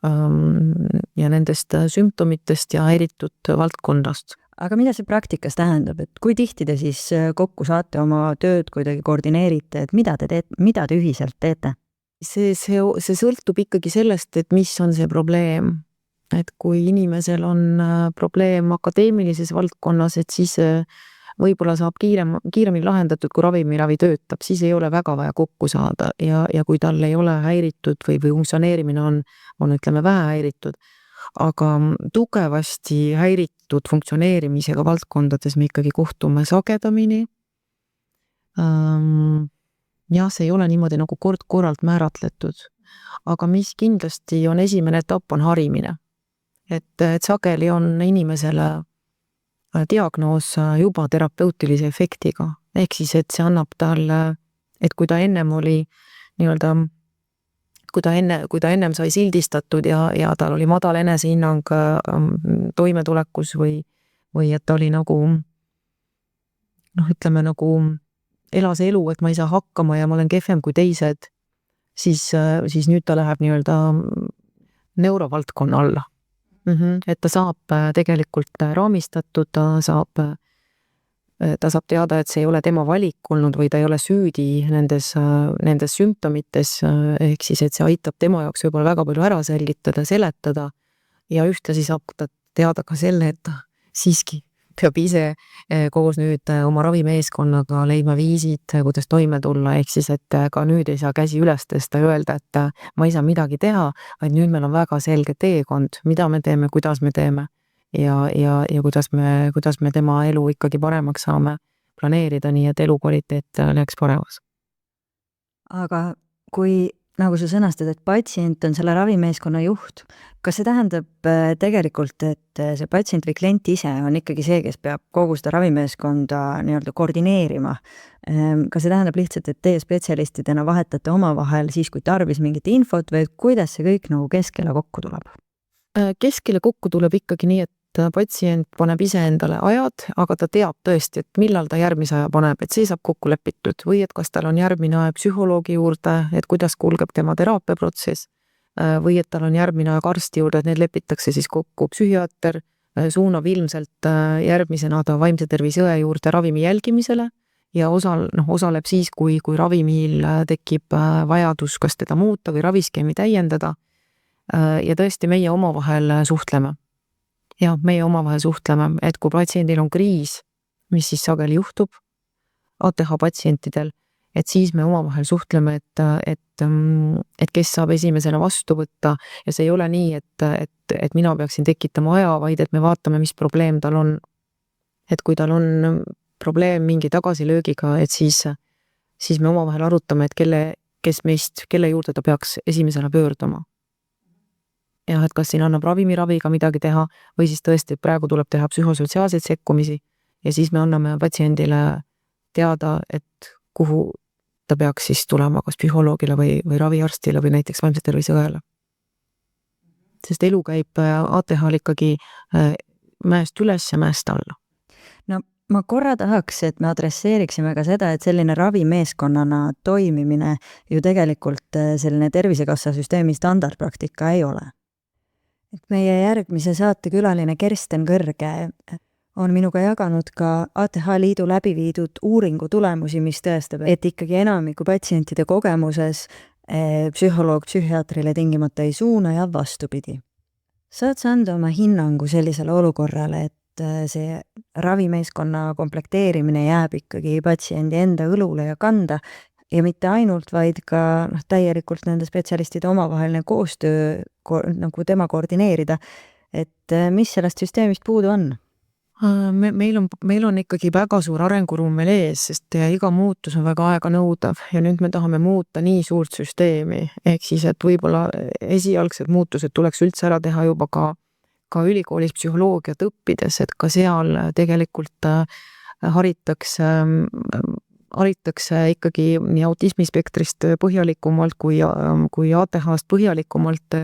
ja nendest sümptomitest ja häiritud valdkonnast. Aga mida see praktikas tähendab, et kui tihti te siis kokku saate oma tööd kuidagi koordineerite, et mida te ühiselt teete? See sõltub ikkagi sellest, et mis on see probleem. Et kui inimesel on probleem akadeemilises valdkonnas, et siis võib-olla saab kiiremini lahendatud, kui ravimiravi töötab, siis ei ole väga vaja kokku saada ja kui tal ei ole häiritud või funktsioneerimine on ütleme vähe häiritud, aga tugevasti häiritud funktsioneerimisega valdkondades me ikkagi kohtume sagedamini. Jah, see ei ole niimoodi nagu kord-korralt määratletud, aga mis kindlasti on esimene etapp, on harimine. Et sageli on inimesele diagnoos juba terapeutilise efektiga, ehk siis, et see annab talle, et kui ta ennem oli nii-öelda, kui ta ennem sai sildistatud ja tal oli madal enesehinnang toimetulekus või et ta oli nagu ütleme nagu elas elu, et ma ei saa hakkama ja ma olen kehvem kui teised, siis nüüd ta läheb nii-öelda neurovaldkonna alla. Et ta saab tegelikult raamistatud, ta saab teada, et see ei ole tema valik olnud või ta ei ole süüdi nendes sümptomites, ehk siis, et see aitab tema jaoks võib-olla väga palju ära selgitada, seletada ja ühtlasi saab ta teada ka selle, et ta siiski peab ise koos nüüd oma ravimeeskonnaga leidma viisid, kuidas toime tulla, ehk siis, et ka nüüd ei saa käsi üles tõsta ja öelda, et ma ei saa midagi teha, vaid nüüd meil on väga selge teekond, mida me teeme, kuidas me teeme ja kuidas me tema elu ikkagi paremaks saame planeerida, nii et elukvaliteet läheks paremaks. Aga kui nagu sa sõnastad, et patsient on selle ravimeeskonna juht, kas see tähendab tegelikult, et see patsient või klient ise on ikkagi see, kes peab kogu seda ravimeeskonda nii-öelda koordineerima? Kas see tähendab lihtsalt, et teie spetsialistidena vahetate omavahel siis, kui tarvis mingit infot või kuidas see kõik nagu keskele kokku tuleb? Keskele kokku tuleb ikkagi nii, et patsient paneb ise endale ajad, aga ta teab tõesti, et millal ta järgmise aja paneb, et see saab kokku lepitud või et kas tal on järgmine aeg psühholoogi juurde, et kuidas kulgeb tema teraapiaprotsess või et tal on järgmine aeg arsti juurde, et need lepitakse siis kokku psühhiaater, suunab ilmselt järgmisena ta vaimse tervise õe juurde ravimi jälgimisele ja osaleb siis, kui ravimil tekib vajadus kas teda muuta või raviskeemi täiendada. Ja tõesti meie omavahel suhtleme. Ja meie omavahel suhtleme, et kui patsiendil on kriis, mis siis sageli juhtub ATH patsientidel, et siis me omavahel suhtleme, et kes saab esimesena vastu võtta ja see ei ole nii, et mina peaksin tekitama aja, vaid et me vaatame, mis probleem tal on. Et kui tal on probleem mingi tagasilöögiga, et siis me omavahel arutame, et kelle juurde ta peaks esimesena pöörduma. Ja et kas siin annab ravimiraviga midagi teha või siis tõesti praegu tuleb teha psühhosotsiaalseid sekkumisi ja siis me anname patsiendile teada, et kuhu ta peaks siis tulema kas psühholoogile või raviarstile või näiteks vaimse tervise õele. Sest elu käib ATH-l ikkagi mäest üles ja mäest alla. No ma korra tahaks, et me adresseeriksime ka seda, et selline ravimeeskonnana toimimine ju tegelikult selline Tervisekassa süsteemi standardpraktika ei ole. Et meie järgmise saate külaline Kersten Kõrge on minuga jaganud ka ATH Liidu läbi viidud uuringu tulemusi, mis tõestab, et ikkagi enamiku patsientide kogemuses psühholoog psühhiaatrile tingimata ei suuna ja vastupidi. Saad sa anda oma hinnangu sellisele olukorrale, et see ravimeeskonna komplekteerimine jääb ikkagi patsiendi enda õlule ja kanda ja mitte ainult, vaid ka täielikult nende spetsialistide omavaheline koostöö nagu tema koordineerida, et mis sellest süsteemist puudu on? Meil on ikkagi väga suur arenguruum veel ees, sest iga muutus on väga aega nõudav ja nüüd me tahame muuta nii suurt süsteemi, ehk siis, et võib-olla esialgsed muutused tuleks üldse ära teha juba ka ülikoolis psühholoogiat õppides, et ka seal tegelikult haritakse ikkagi nii autismispektrist põhjalikumalt kui ATH-st põhjalikumalt,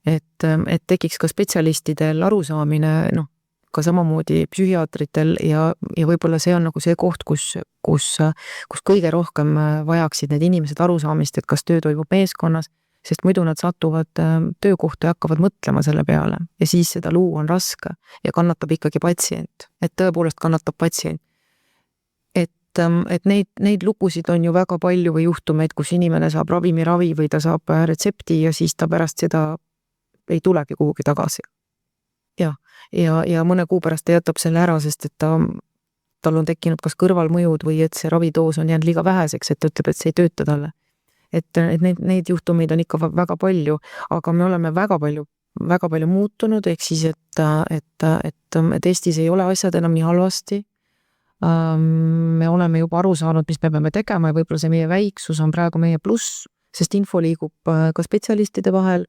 et tekiks ka spetsialistidel arusaamine, ka samamoodi psühhiaatritel ja võib-olla see on nagu see koht, kus kõige rohkem vajaksid need inimesed arusaamist, et kas töö toimub meeskonnas, sest muidu nad satuvad töökohta ja hakkavad mõtlema selle peale ja siis seda luua on raske ja kannatab ikkagi patsient, et tõepoolest kannatab patsient. Et neid lugusid on ju väga palju või juhtumeid, kus inimene saab ravimiravi või ta saab retsepti ja siis ta pärast seda ei tulegi kuhugi tagasi. Ja mõne kuu pärast ta jätab selle ära, sest et tal on tekkinud kas kõrvalmõjud või et see ravidoos on jäänud liiga väheseks, et ta ütleb, et see ei tööta talle. Et neid juhtumeid on ikka väga palju, aga me oleme väga palju muutunud, ehk siis, et Eestis ei ole asjad enam nii halvasti. Me oleme juba aru saanud, mis me peame tegema ja võib-olla see meie väiksus on praegu meie pluss, sest info liigub ka spetsialistide vahel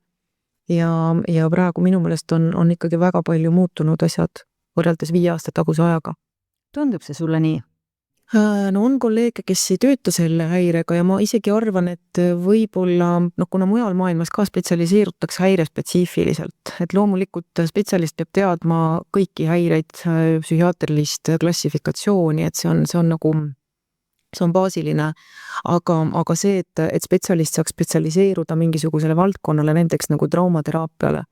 ja praegu minu meelest on ikkagi väga palju muutunud asjad võrreldes 5 aasta taguse ajaga. Tundub see sulle nii? No on kolleege, kes ei tööta selle häirega ja ma isegi arvan, et võib-olla, kuna mujal maailmas ka spetsialiseerutakse häirespetsiifiliselt, et loomulikult spetsialist peab teadma kõiki häireid, psühhiaatrilist klassifikatsiooni, et see on baasiline, aga see, et spetsialist saaks spetsialiseeruda mingisugusele valdkonnale, näiteks nagu traumateraapiale,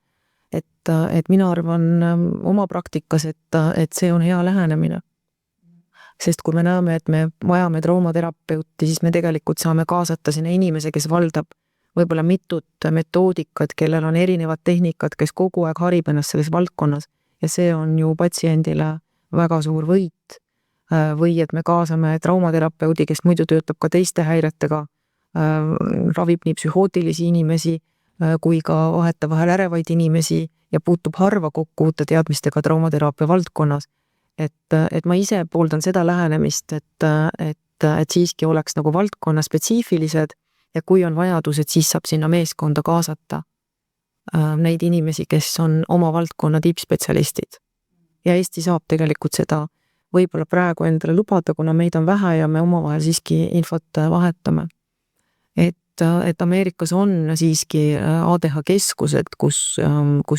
et mina arvan oma praktikas, et see on hea lähenemine. Sest kui me näeme, et me vajame traumaterapeuti, siis me tegelikult saame kaasata sinna inimese, kes valdab võib-olla mitut metoodikat, kellel on erinevad tehnikad, kes kogu aeg harib ennast selles valdkonnas ja see on ju patsiendile väga suur võit. Või et me kaasame traumaterapeudi, kes muidu töötab ka teiste häiretega, ravib nii psühhootilisi inimesi kui ka vahetevahel ärevaid inimesi ja puutub harva kokku uute teadmistega traumateraapia valdkonnas. Et ma ise pooldan seda lähenemist, et siiski oleks nagu valdkonna spetsiifilised ja kui on vajadus, et siis saab sinna meeskonda kaasata neid inimesi, kes on oma valdkonna tippspetsialistid. Ja Eesti saab tegelikult seda võib-olla praegu endale lubada, kuna meid on vähe ja me omavahel siiski infot vahetame. Et Ameerikas on siiski ATH keskused, kus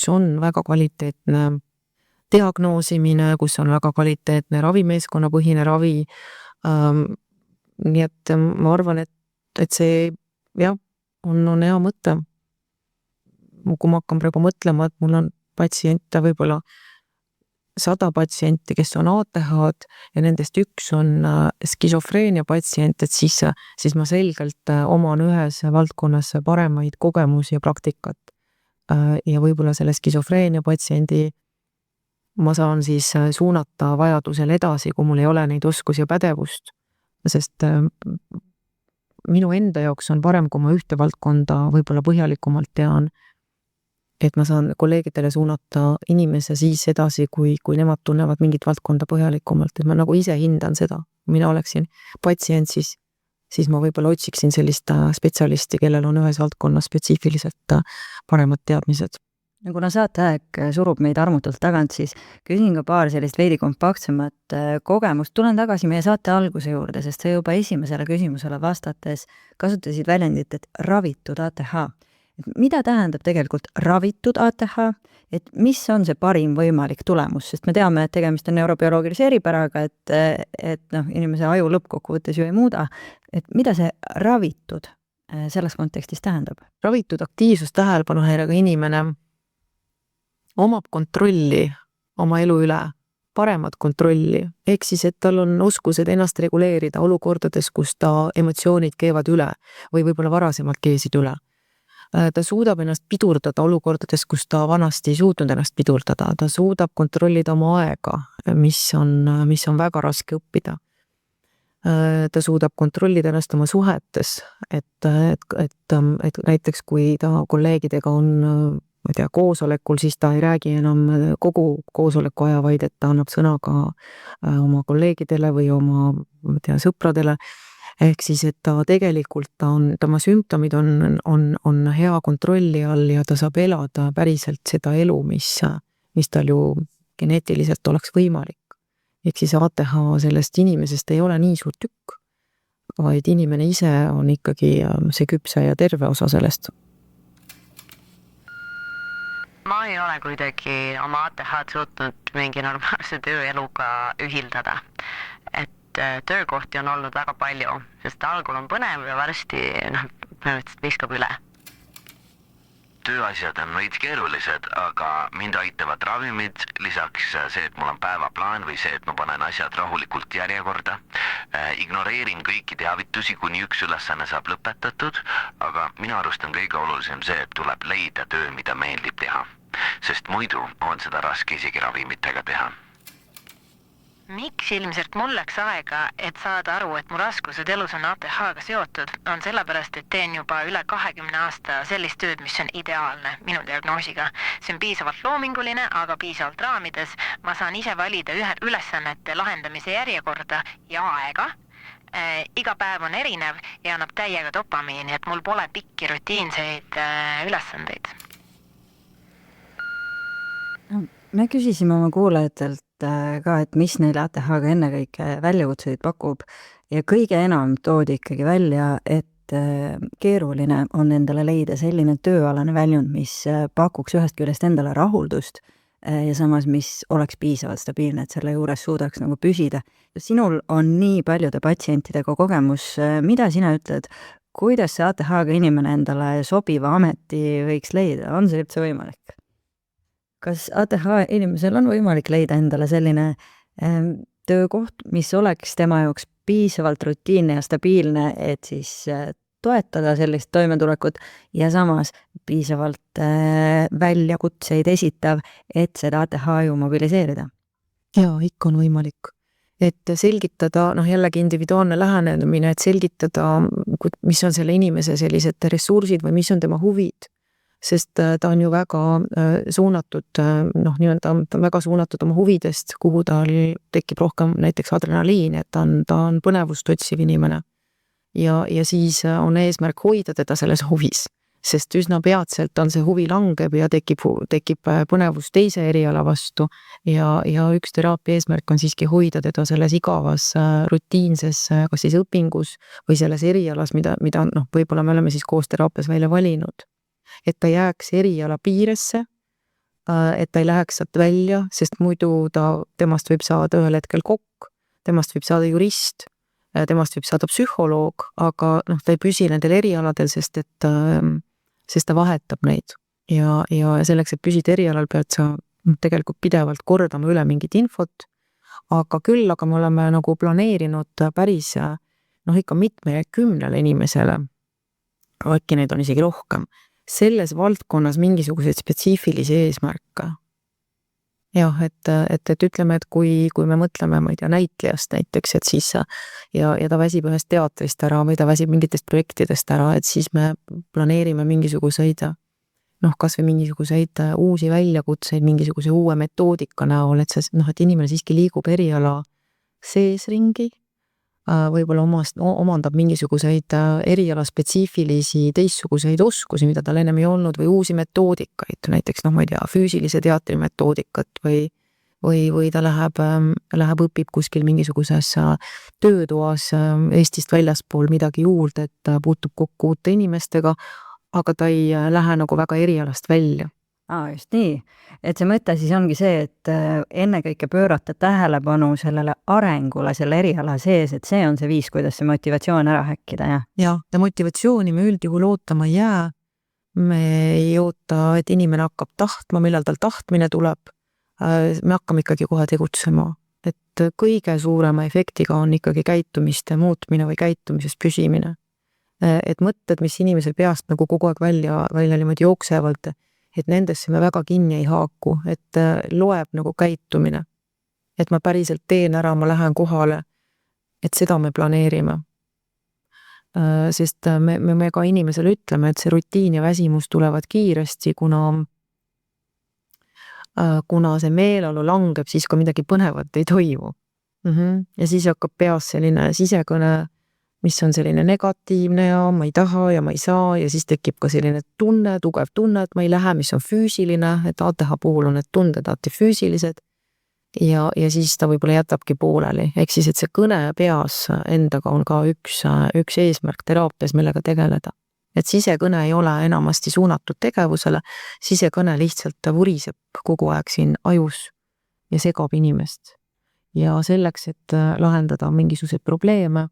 on väga kvaliteetne diagnoosimine, kus on väga kvaliteetne ravimeeskonna põhine ravi. Nii et ma arvan, et see on hea mõte. Kui ma hakkan praegu mõtlema, et mul on patsiente võib-olla 100 patsienti, kes on ATH-d ja nendest üks on skisofreenia patsient, et siis ma selgelt oman ühes valdkonnas paremaid kogemusi ja praktikat. Ja võib-olla selle skisofreenia patsiendi ma saan siis suunata vajadusel edasi, kui mul ei ole neid oskusi ja pädevust, sest minu enda jaoks on parem, kui ma ühte valdkonda võib-olla põhjalikumalt tean, et ma saan kolleegidele suunata inimese siis edasi, kui nemad tunnevad mingit valdkonda põhjalikumalt, et ma nagu ise hindan seda. Kui mina oleksin patsient, siis ma võib-olla otsiksin sellist spetsialisti, kellel on ühes valdkonnas spetsiifiliselt paremad teadmised. Kuna saateaeg surub meid armutult tagant, siis küsin ka paar sellist veidi kompaktsemat kogemust. Tulen tagasi meie saate alguse juurde, sest sa juba esimesele küsimusele vastates kasutasid väljendit, et ravitud ATH. Mida tähendab tegelikult ravitud ATH, et mis on see parim võimalik tulemus, sest me teame, et tegemist on neurobioloogilise eripäraga, et inimese aju lõppkokkuvõttes ju ei muuda, et mida see ravitud selles kontekstis tähendab? Ravitud aktiivsus tähelepanuhäirega inimene omab kontrolli oma elu üle, paremat kontrolli, ehk siis, et tal on oskused ennast reguleerida olukordades, kus ta emotsioonid keevad üle või võib-olla varasemalt keesid üle. Ta suudab ennast pidurdada olukordades, kus ta vanasti ei suutnud ennast pidurdada. Ta suudab kontrollida oma aega, mis on väga raske õppida. Ta suudab kontrollida ennast oma suhetes, et näiteks kui ta kolleegidega on koosolekul, siis ta ei räägi enam kogu koosoleku aja, vaid et ta annab sõna ka oma kolleegidele või oma sõpradele. Ehk siis, et ta tegelikult tema sümptomid on hea kontrolli all ja ta saab elada päriselt seda elu, mis tal ju geneetiliselt oleks võimalik. Ehk siis ATH sellest inimesest ei ole nii suur tükk, vaid inimene ise on ikkagi see küpse ja terve osa sellest. Ma ei ole kuidagi oma ATH-d suutnud mingi normaalse tööeluga ühildada. Töökohti on olnud väga palju, sest algul on põnev ja varsti viskab üle. Tööasjad on veidi keerulised, aga mind aitavad ravimid, lisaks see, et mul on päevaplaan või see, et ma panen asjad rahulikult järjekorda. Ignoreerin kõiki teavitusi, kuni üks ülesanne saab lõpetatud, aga minu arust on kõige olulisem see, et tuleb leida töö, mida meeldib teha, sest muidu on seda raske isegi ravimitega teha. Miks ilmselt mul läks aega, et saada aru, et mu raskused elus on ATH-ga seotud, on sellepärast, et teen juba üle 20 aasta sellist tööd, mis on ideaalne minu diagnoosiga. See on piisavalt loominguline, aga piisavalt raamides. Ma saan ise valida ülesannete lahendamise järjekorda ja aega. Iga päev on erinev ja annab täiega dopamiini, et mul pole pikki rutiinseid ülesandeid. Me küsisime oma kuulajatelt ka, et mis neile ATH-ga ennekõike väljakutseid pakub ja kõige enam toodi ikkagi välja, et keeruline on endale leida selline tööalane väljund, mis pakuks ühest küljest endale rahuldust ja samas, mis oleks piisavalt stabiilne, et selle juures suudaks nagu püsida. Sinul on nii paljude patsientidega kogemus, mida sina ütled, kuidas see ATH-ga inimene endale sobiva ameti võiks leida, on see üldse võimalik? Kas ATH inimesel on võimalik leida endale selline töökoht, mis oleks tema jaoks piisavalt rutiinne ja stabiilne, et siis toetada sellist toimetulekut ja samas piisavalt väljakutseid esitav, et seda ATH-ju mobiliseerida? Jaa, ikka on võimalik. Et selgitada, jällegi individuaalne lähenemine, et selgitada, mis on selle inimese sellised ressursid või mis on tema huvid. Sest ta on ju väga suunatud, ta on väga suunatud oma huvidest, kuhu tal tekib rohkem näiteks adrenaliin, et ta on põnevust otsiv inimene. Ja siis on eesmärk hoida teda selles huvis, sest üsna peatselt on see huvi langeb ja tekib põnevus teise eriala vastu ja üks teraapia eesmärk on siiski hoida teda selles igavas rutiinses, kas siis õpingus või selles erialas, mida võib-olla me oleme siis koos teraapias välja valinud. Et ta jääks eriala piiresse, et ta ei läheks sealt välja, sest muidu temast võib saada ühel hetkel kokk, temast võib saada jurist, temast võib saada psühholoog, aga ta ei püsi nendel erialadel, sest ta vahetab neid. Ja selleks, et püsida erialal, pead sa tegelikult pidevalt kordama üle mingit infot, aga me oleme nagu planeerinud päris ikka 10 inimesele, äkki neid on isegi rohkem, selles valdkonnas mingisuguseid spetsiifilisi eesmärke. Jah, et ütleme, et kui me mõtleme, ma ei tea, näitlejast näiteks, et siis ja ta väsib ühest teatrist ära või ta väsib mingitest projektidest ära, et siis me planeerime mingisuguseid kas või mingisuguseid uusi väljakutseid, mingisuguse uue metoodika näol, et et inimene siiski liigub eriala sees ringi, võib-olla omandab mingisuguseid eriala spetsiifilisi teistsuguseid oskusi, mida tal ennem ei olnud, või uusi metoodikaid, näiteks ma ei tea, füüsilise teatri metoodikat või ta läheb õpib kuskil mingisuguses töötoas Eestist väljaspool midagi juurde, et puutub kokku uute inimestega, aga ta ei lähe nagu väga erialast välja. Just nii, et see mõte siis ongi see, et ennekõike pöörata tähelepanu sellele arengule selle eriala sees, et see on see viis, kuidas see motivatsioon ära häkkida, jah? Jah, ja motivatsiooni me üldjuhul ootama ei jää. Me ei oota, et inimene hakkab tahtma, millal tal tahtmine tuleb. Me hakkame ikkagi kohe tegutsema. Et kõige suurema efektiga on ikkagi käitumiste muutmine või käitumises püsimine. Et mõtted, mis inimese peast nagu kogu aeg välja niimoodi jooksevalt, et nendesse me väga kinni ei haaku, et loeb nagu käitumine. Et ma päriselt teen ära, ma lähen kohale, et seda me planeerime. Sest me ka inimesele ütleme, et see rutiin ja väsimus tulevad kiiresti, kuna see meeleolu langeb, siis ka midagi põnevat ei toimu. Ja siis hakkab peas selline sisekõne, mis on selline negatiivne ja ma ei taha ja ma ei saa ja siis tekib ka selline tunne, tugev tunne, et ma ei lähe, mis on füüsiline, et ATH puhul on need tunded alati füüsilised ja siis ta võib-olla jätabki pooleli. Ehk siis, et see kõne peas endaga on ka üks eesmärk teraapias, millega tegeleda. Et sisekõne ei ole enamasti suunatud tegevusele, sisekõne lihtsalt vuriseb kogu aeg siin ajus ja segab inimest. Ja selleks, et lahendada mingisuguseid probleeme,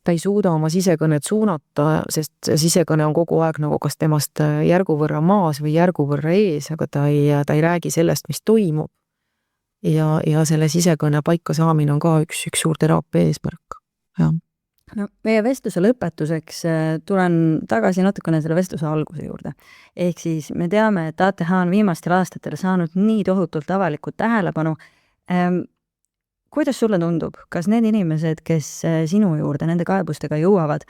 ta ei suuda oma sisekõnet suunata, sest sisekõne on kogu aeg nagu kas temast järgu võrra maas või järgu võrra ees, aga ta ei räägi sellest, mis toimub. Ja selle sisekõne paika saamine on ka üks suur teraapia eesmärk. Ja. No, meie vestluse lõpetuseks tulen tagasi natukene selle vestluse alguse juurde. Ehk siis me teame, et ATH on viimastel aastatel saanud nii tohutult avalikku tähelepanu. Kuidas sulle tundub, kas need inimesed, kes sinu juurde nende kaebustega jõuavad,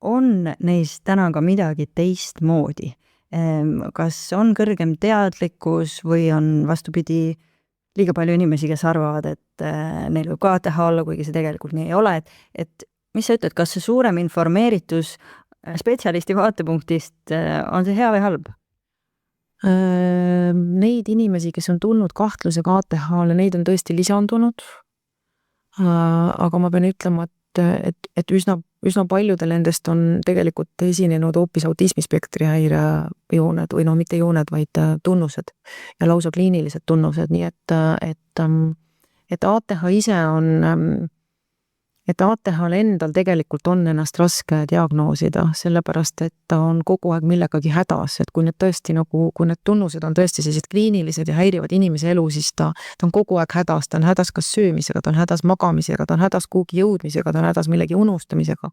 on neist täna ka midagi teistmoodi? Kas on kõrgem teadlikkus või on vastupidi liiga palju inimesi, kes arvavad, et neil võib ka ATH olla, kuigi see tegelikult nii ei ole, et mis sa ütled, kas see suurem informeeritus spetsialisti vaatepunktist on see hea või halb? Neid inimesi, kes on tulnud kahtlusega ATH-le, neid on tõesti lisandunud. Aga ma pean ütlema, et üsna paljudel nendest on tegelikult esinenud hoopis autismispektri häirejooned või mitte jooned, vaid tunnused ja lausa kliinilised tunnused, nii et ATH ise on, et ATH-l endal tegelikult on ennast raske diagnoosida, sellepärast, et ta on kogu aeg millegagi hädas, et kui need tunnused on tõesti sellised kliinilised ja häirivad inimese elu, siis ta on kogu aeg hädas, ta on hädas kas söömisega, ta on hädas magamisega, ta on hädas kuhugi jõudmisega, ta on hädas millegi unustamisega.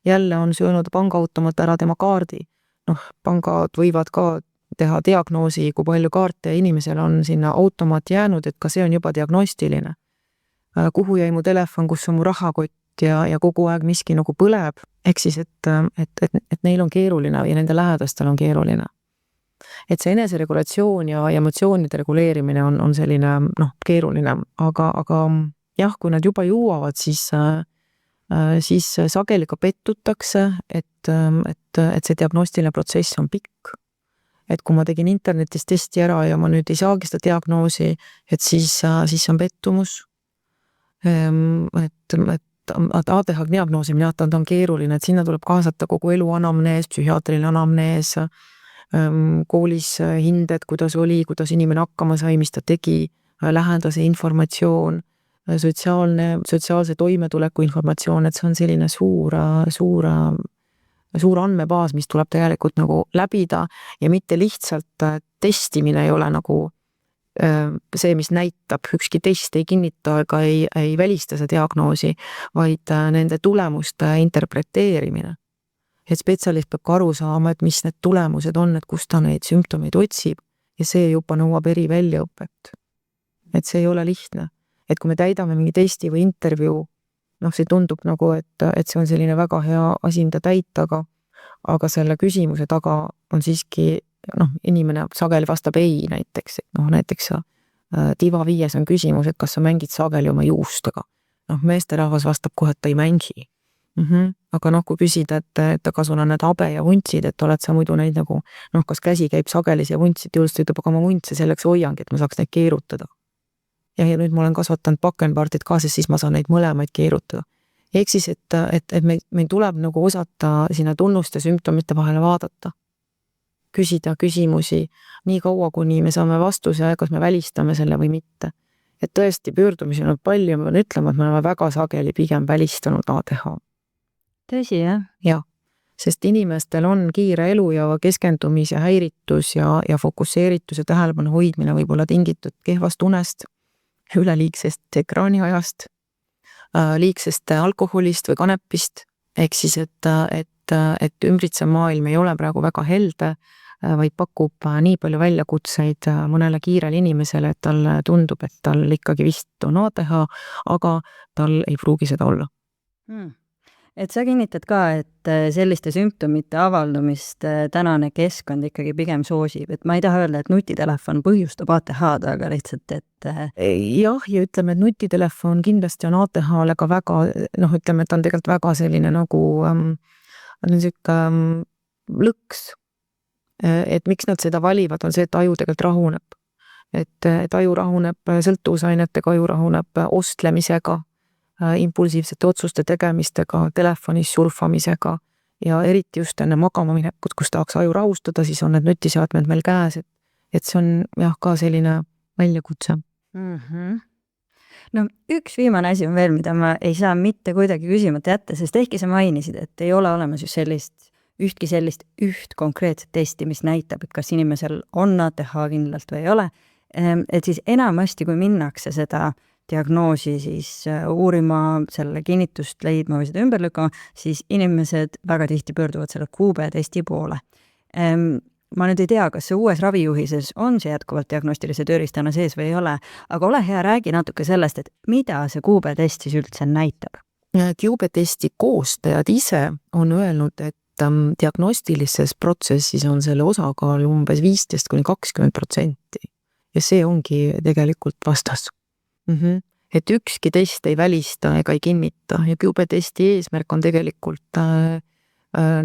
Jälle on söönud pangaautomaat ära tema kaardi. Pangad võivad ka teha diagnoosi, kui palju kaarte inimesel on sinna automaat jäänud, et ka see on juba diagnostiline. Kuhu jäi mu telefon, kus on mu rahakott ja kogu aeg miski nagu põleb, ehk siis, et neil on keeruline ja nende lähedastel on keeruline. Et see eneseregulatsioon ja emotsioonide reguleerimine on selline keeruline, aga jah, kui nad juba jõuavad, siis sageli ka pettutakse, et see diagnostiline protsess on pikk. Et kui ma tegin internetis testi ära ja ma nüüd ei saagi seda diagnoosi, et siis on pettumus. Et ATH diagnoosimine ta on keeruline, et sinna tuleb kaasata kogu elu anamnees, psühhiaatriline anamnees, koolis hinded, kuidas oli, kuidas inimene hakkama sai, mis ta tegi, lähedase informatsioon, sotsiaalse toimetuleku informatsioon, et see on selline suur andmebaas, mis tuleb tegelikult nagu läbida ja mitte lihtsalt testimine ei ole nagu see, mis näitab, ükski test ei kinnita ega ei välista see diagnoosi, vaid nende tulemuste interpreteerimine. Et spetsialist peab ka aru saama, et mis need tulemused on, et kust ta neid sümptomeid otsib ja see juba nõuab eriväljaõpet. Et see ei ole lihtne. Et kui me täidame mingi testi või intervjuu, see tundub nagu, et see on selline väga hea asi, mida täita, aga selle küsimuse taga on siiski inimene sageli vastab ei näiteks, näiteks Diva 5 on küsimus, et kas sa mängid sageli oma juustega. Meesterahvas vastab kohe, et ta ei mängi. Aga kui küsida, et kas sul on need habe ja vuntsid, et oled sa muidu neid nagu, kas käsi käib sagelis ja vuntsid julust, ütleb, aga ma vuntse selleks hoiangi, et ma saaks neid keerutada. Ja nüüd ma olen kasvatanud bakenpartid ka, siis ma saan neid mõlemaid keerutada. Ehk siis, et meil tuleb nagu osata sinna tunnuste sümptomite vahele vaadata. Küsida küsimusi nii kaua, kuni me saame vastuse, kas me välistame selle või mitte. Et tõesti pöördumisi on palju, ma pean ütlema, et me oleme väga sageli pigem välistanud ADH. Tõsi, jah? Jah, sest inimestel on kiire elu ja keskendumis ja häiritus ja fokusseeritus ja tähelepanu hoidmine võib olla tingitud kehvast unest, üleliigsest ekraaniajast, liigsest alkoholist või kanepist, ehk siis, et ümbritsev maailm ei ole praegu väga helde, vaid pakub nii palju väljakutseid mõnele kiirele inimesele, et tal tundub, et tal ikkagi vist on ADH, aga tal ei pruugi seda olla. Et sa kinnitad ka, et selliste sümptomite avaldumist tänane keskkond ikkagi pigem soosib, et ma ei taha öelda, et nutitelefon põhjustab ADH-d, aga lihtsalt, et jah, ja ütleme, et nutitelefon kindlasti on ADH-le ka väga, ütleme, et ta on tegelikult väga selline nagu lõks. Et miks nad seda valivad, on see, et aju tegelikult rahuneb. Et aju rahuneb sõltuvusainetega, aju rahuneb ostlemisega, impulsiivsete otsuste tegemistega, telefonis surfamisega ja eriti just enne magama minekut, kus tahaks aju rahustada, siis on need nutiseadmed meil käes, et see on jah ka selline väljakutse. Üks viimane asi on veel, mida ma ei saa mitte kuidagi küsimata jätta, sest ehkki sa mainisid, et ei ole olemas just üht konkreetset testi, mis näitab, et kas inimesel on ADH kindlalt või ei ole, et siis enamasti, kui minnakse seda diagnoosi siis uurima, selle kinnitust leidma või seda ümber lükkama, siis inimesed väga tihti pöörduvad selle QB-testi poole. Ma nüüd ei tea, kas see uues ravijuhises on see jätkuvalt diagnostilise tööriistana sees või ei ole, aga ole hea, räägi natuke sellest, et mida see QB-test siis üldse näitab? QB-testi koostajad ise on öelnud, et diagnostilises protsessis on selle osakaal umbes 15–20% ja see ongi tegelikult vastas. Et ükski test ei välista ega ei kinnita ja QB-testi eesmärk on tegelikult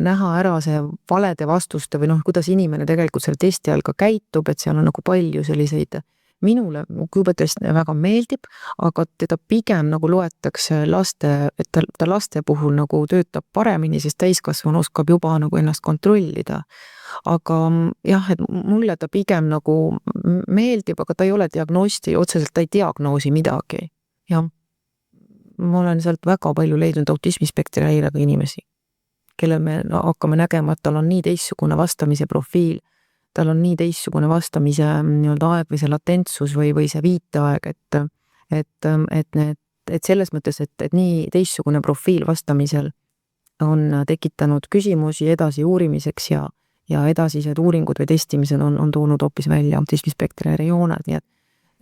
näha ära see valede vastuste või kuidas inimene tegelikult selle testi all ka käitub, et seal on nagu palju selliseid. Minule QB-test väga meeldib, aga teda pigem nagu loetakse et ta laste puhul nagu töötab paremini, sest täiskasvanu oskab juba nagu ennast kontrollida. Aga jah, et mulle ta pigem nagu meeldib, aga ta ei ole diagnosti, otseselt ta ei diagnoosi midagi. Ja ma olen sealt väga palju leidnud autismispektri häirega inimesi, kelle me hakkame nägema, et tal on nii teistsugune vastamise profiil, tal on nii teistsugune vastamise aeg või see latentsus või see viiteaeg, et selles mõttes, et nii teistsugune profiil vastamisel on tekitanud küsimusi edasi uurimiseks ja edasised uuringud või testimised on toonud hoopis välja autismispektri jooned, nii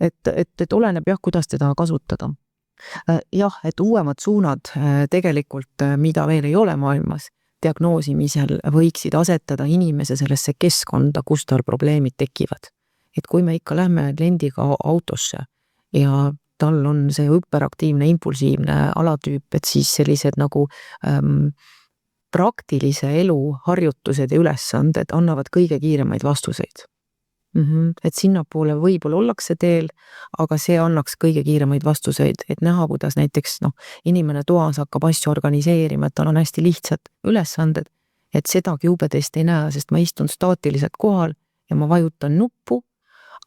et oleneb jah, kuidas teda kasutada. Jah, et uuemad suunad tegelikult, mida veel ei ole maailmas, diagnoosimisel võiksid asetada inimese sellesse keskkonda, kus tal probleemid tekivad. Et kui me ikka lähme lendiga autosse ja tal on see hüperaktiivne, impulsiivne alatüüp, et siis sellised nagu praktilise elu harjutused ja ülesanded annavad kõige kiiremaid vastuseid. Et sinnapoole võib-olla ollakse teel, aga see annaks kõige kiiremaid vastuseid, et näha, kuidas näiteks inimene toas hakkab asju organiseerima, et tal on hästi lihtsad ülesanded, et seda QB-test ei näe, sest ma istun staatiliselt kohal ja ma vajutan nuppu,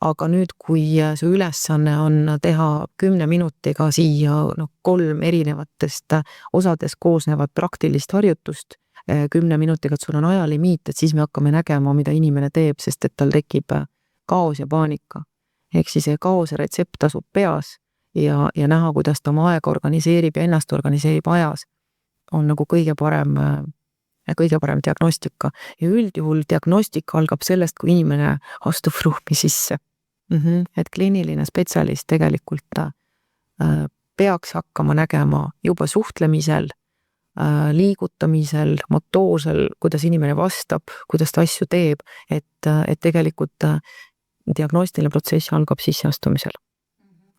aga nüüd, kui see ülesanne on teha 10 minutiga siia 3 erinevatest osades koosnevat praktilist harjutust, 10 minutiga, et sul on ajalimiit, et siis me hakkame nägema, mida inimene teeb, sest et tal tekib kaos ja paanika. ehk siis see kaose retsept asub peas ja näha, kuidas ta oma aega organiseerib ja ennast organiseerib ajas, on nagu kõige parem diagnostika. Ja üldjuhul diagnostika algab sellest, kui inimene astub ruumi sisse. Et kliiniline spetsialist tegelikult peaks hakkama nägema juba suhtlemisel, liigutamisel, motoorsel, kuidas inimene vastab, kuidas ta asju teeb, et tegelikult diagnostiline protsess algab sisseastumisel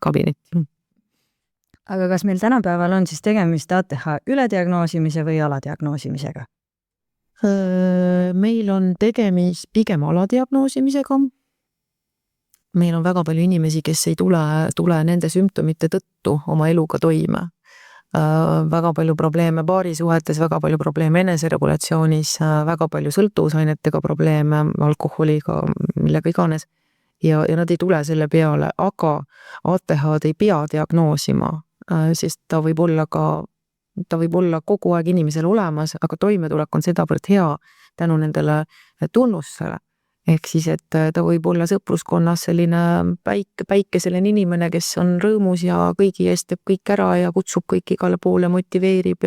kabinetti. Aga kas meil tänapäeval on siis tegemist ATH ülediagnoosimise või aladiagnoosimisega? Meil on tegemist pigem aladiagnoosimisega. Meil on väga palju inimesi, kes ei tule nende sümptomite tõttu oma eluga toime. Väga palju probleeme paarisuhetes, väga palju probleeme eneseregulatsioonis, väga palju sõltuvusainetega probleeme, alkoholiga, millega iganes. Ja nad ei tule selle peale, aga ATH-d ei pea diagnoosima, sest ta võib olla kogu aeg inimesel olemas, aga toimetulek on sedavõrd hea tänu nendele tunnustele. Ehk siis, et ta võib olla sõpruskonnas selline päikeseline inimene, kes on rõõmus ja kõigi eest teeb kõik ära ja kutsub kõik igale poole, motiveerib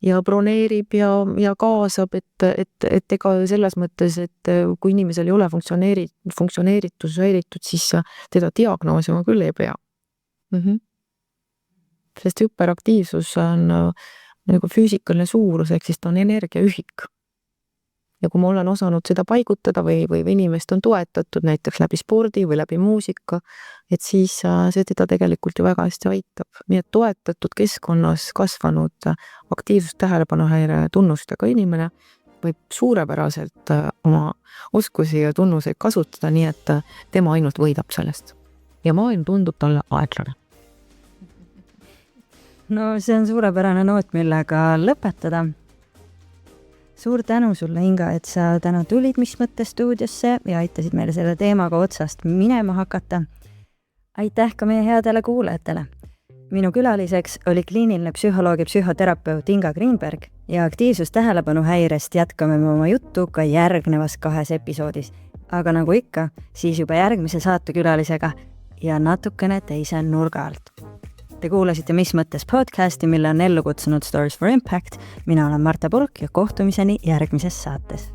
ja broneerib ja kaasab, et ega selles mõttes, et kui inimesel ei ole funktsioneeritus häiritud, siis teda diagnoosima küll ei pea. Sest hüperaktiivsus on nagu füüsikaline suurus, ehk siis ta on energiaühik. Ja kui ma olen osanud seda paigutada või inimest on toetatud näiteks läbi spordi või läbi muusika, et siis see teda tegelikult ju väga hästi aitab. Nii et toetatud keskkonnas kasvanud aktiivsust tähelepanuhäire tunnustega inimene võib suurepäraselt oma oskusi ja tunnuseid kasutada, nii et tema ainult võidab sellest. Ja maailm tundub talle aeglane. No see on suurepärane noot, millega lõpetada. Suur tänu sulle, Inga, et sa täna tulid Mis mõttes stuudiosse ja aitasid meile selle teemaga otsast minema hakata. Aitäh ka meie headele kuulajatele. Minu külaliseks oli kliiniline psühholoog ja psühhoterapeut Inga Greenberg ja aktiivsus tähelepanuhäirest jätkame me oma juttu ka järgnevas 2 episoodis. Aga nagu ikka, siis juba järgmise saatekülalisega ja natukene teise nurga alt. Te kuulasite Mis mõttes podcasti, mille on ellu kutsunud Stories for Impact. Mina olen Marta Pulk ja kohtumiseni järgmises saates.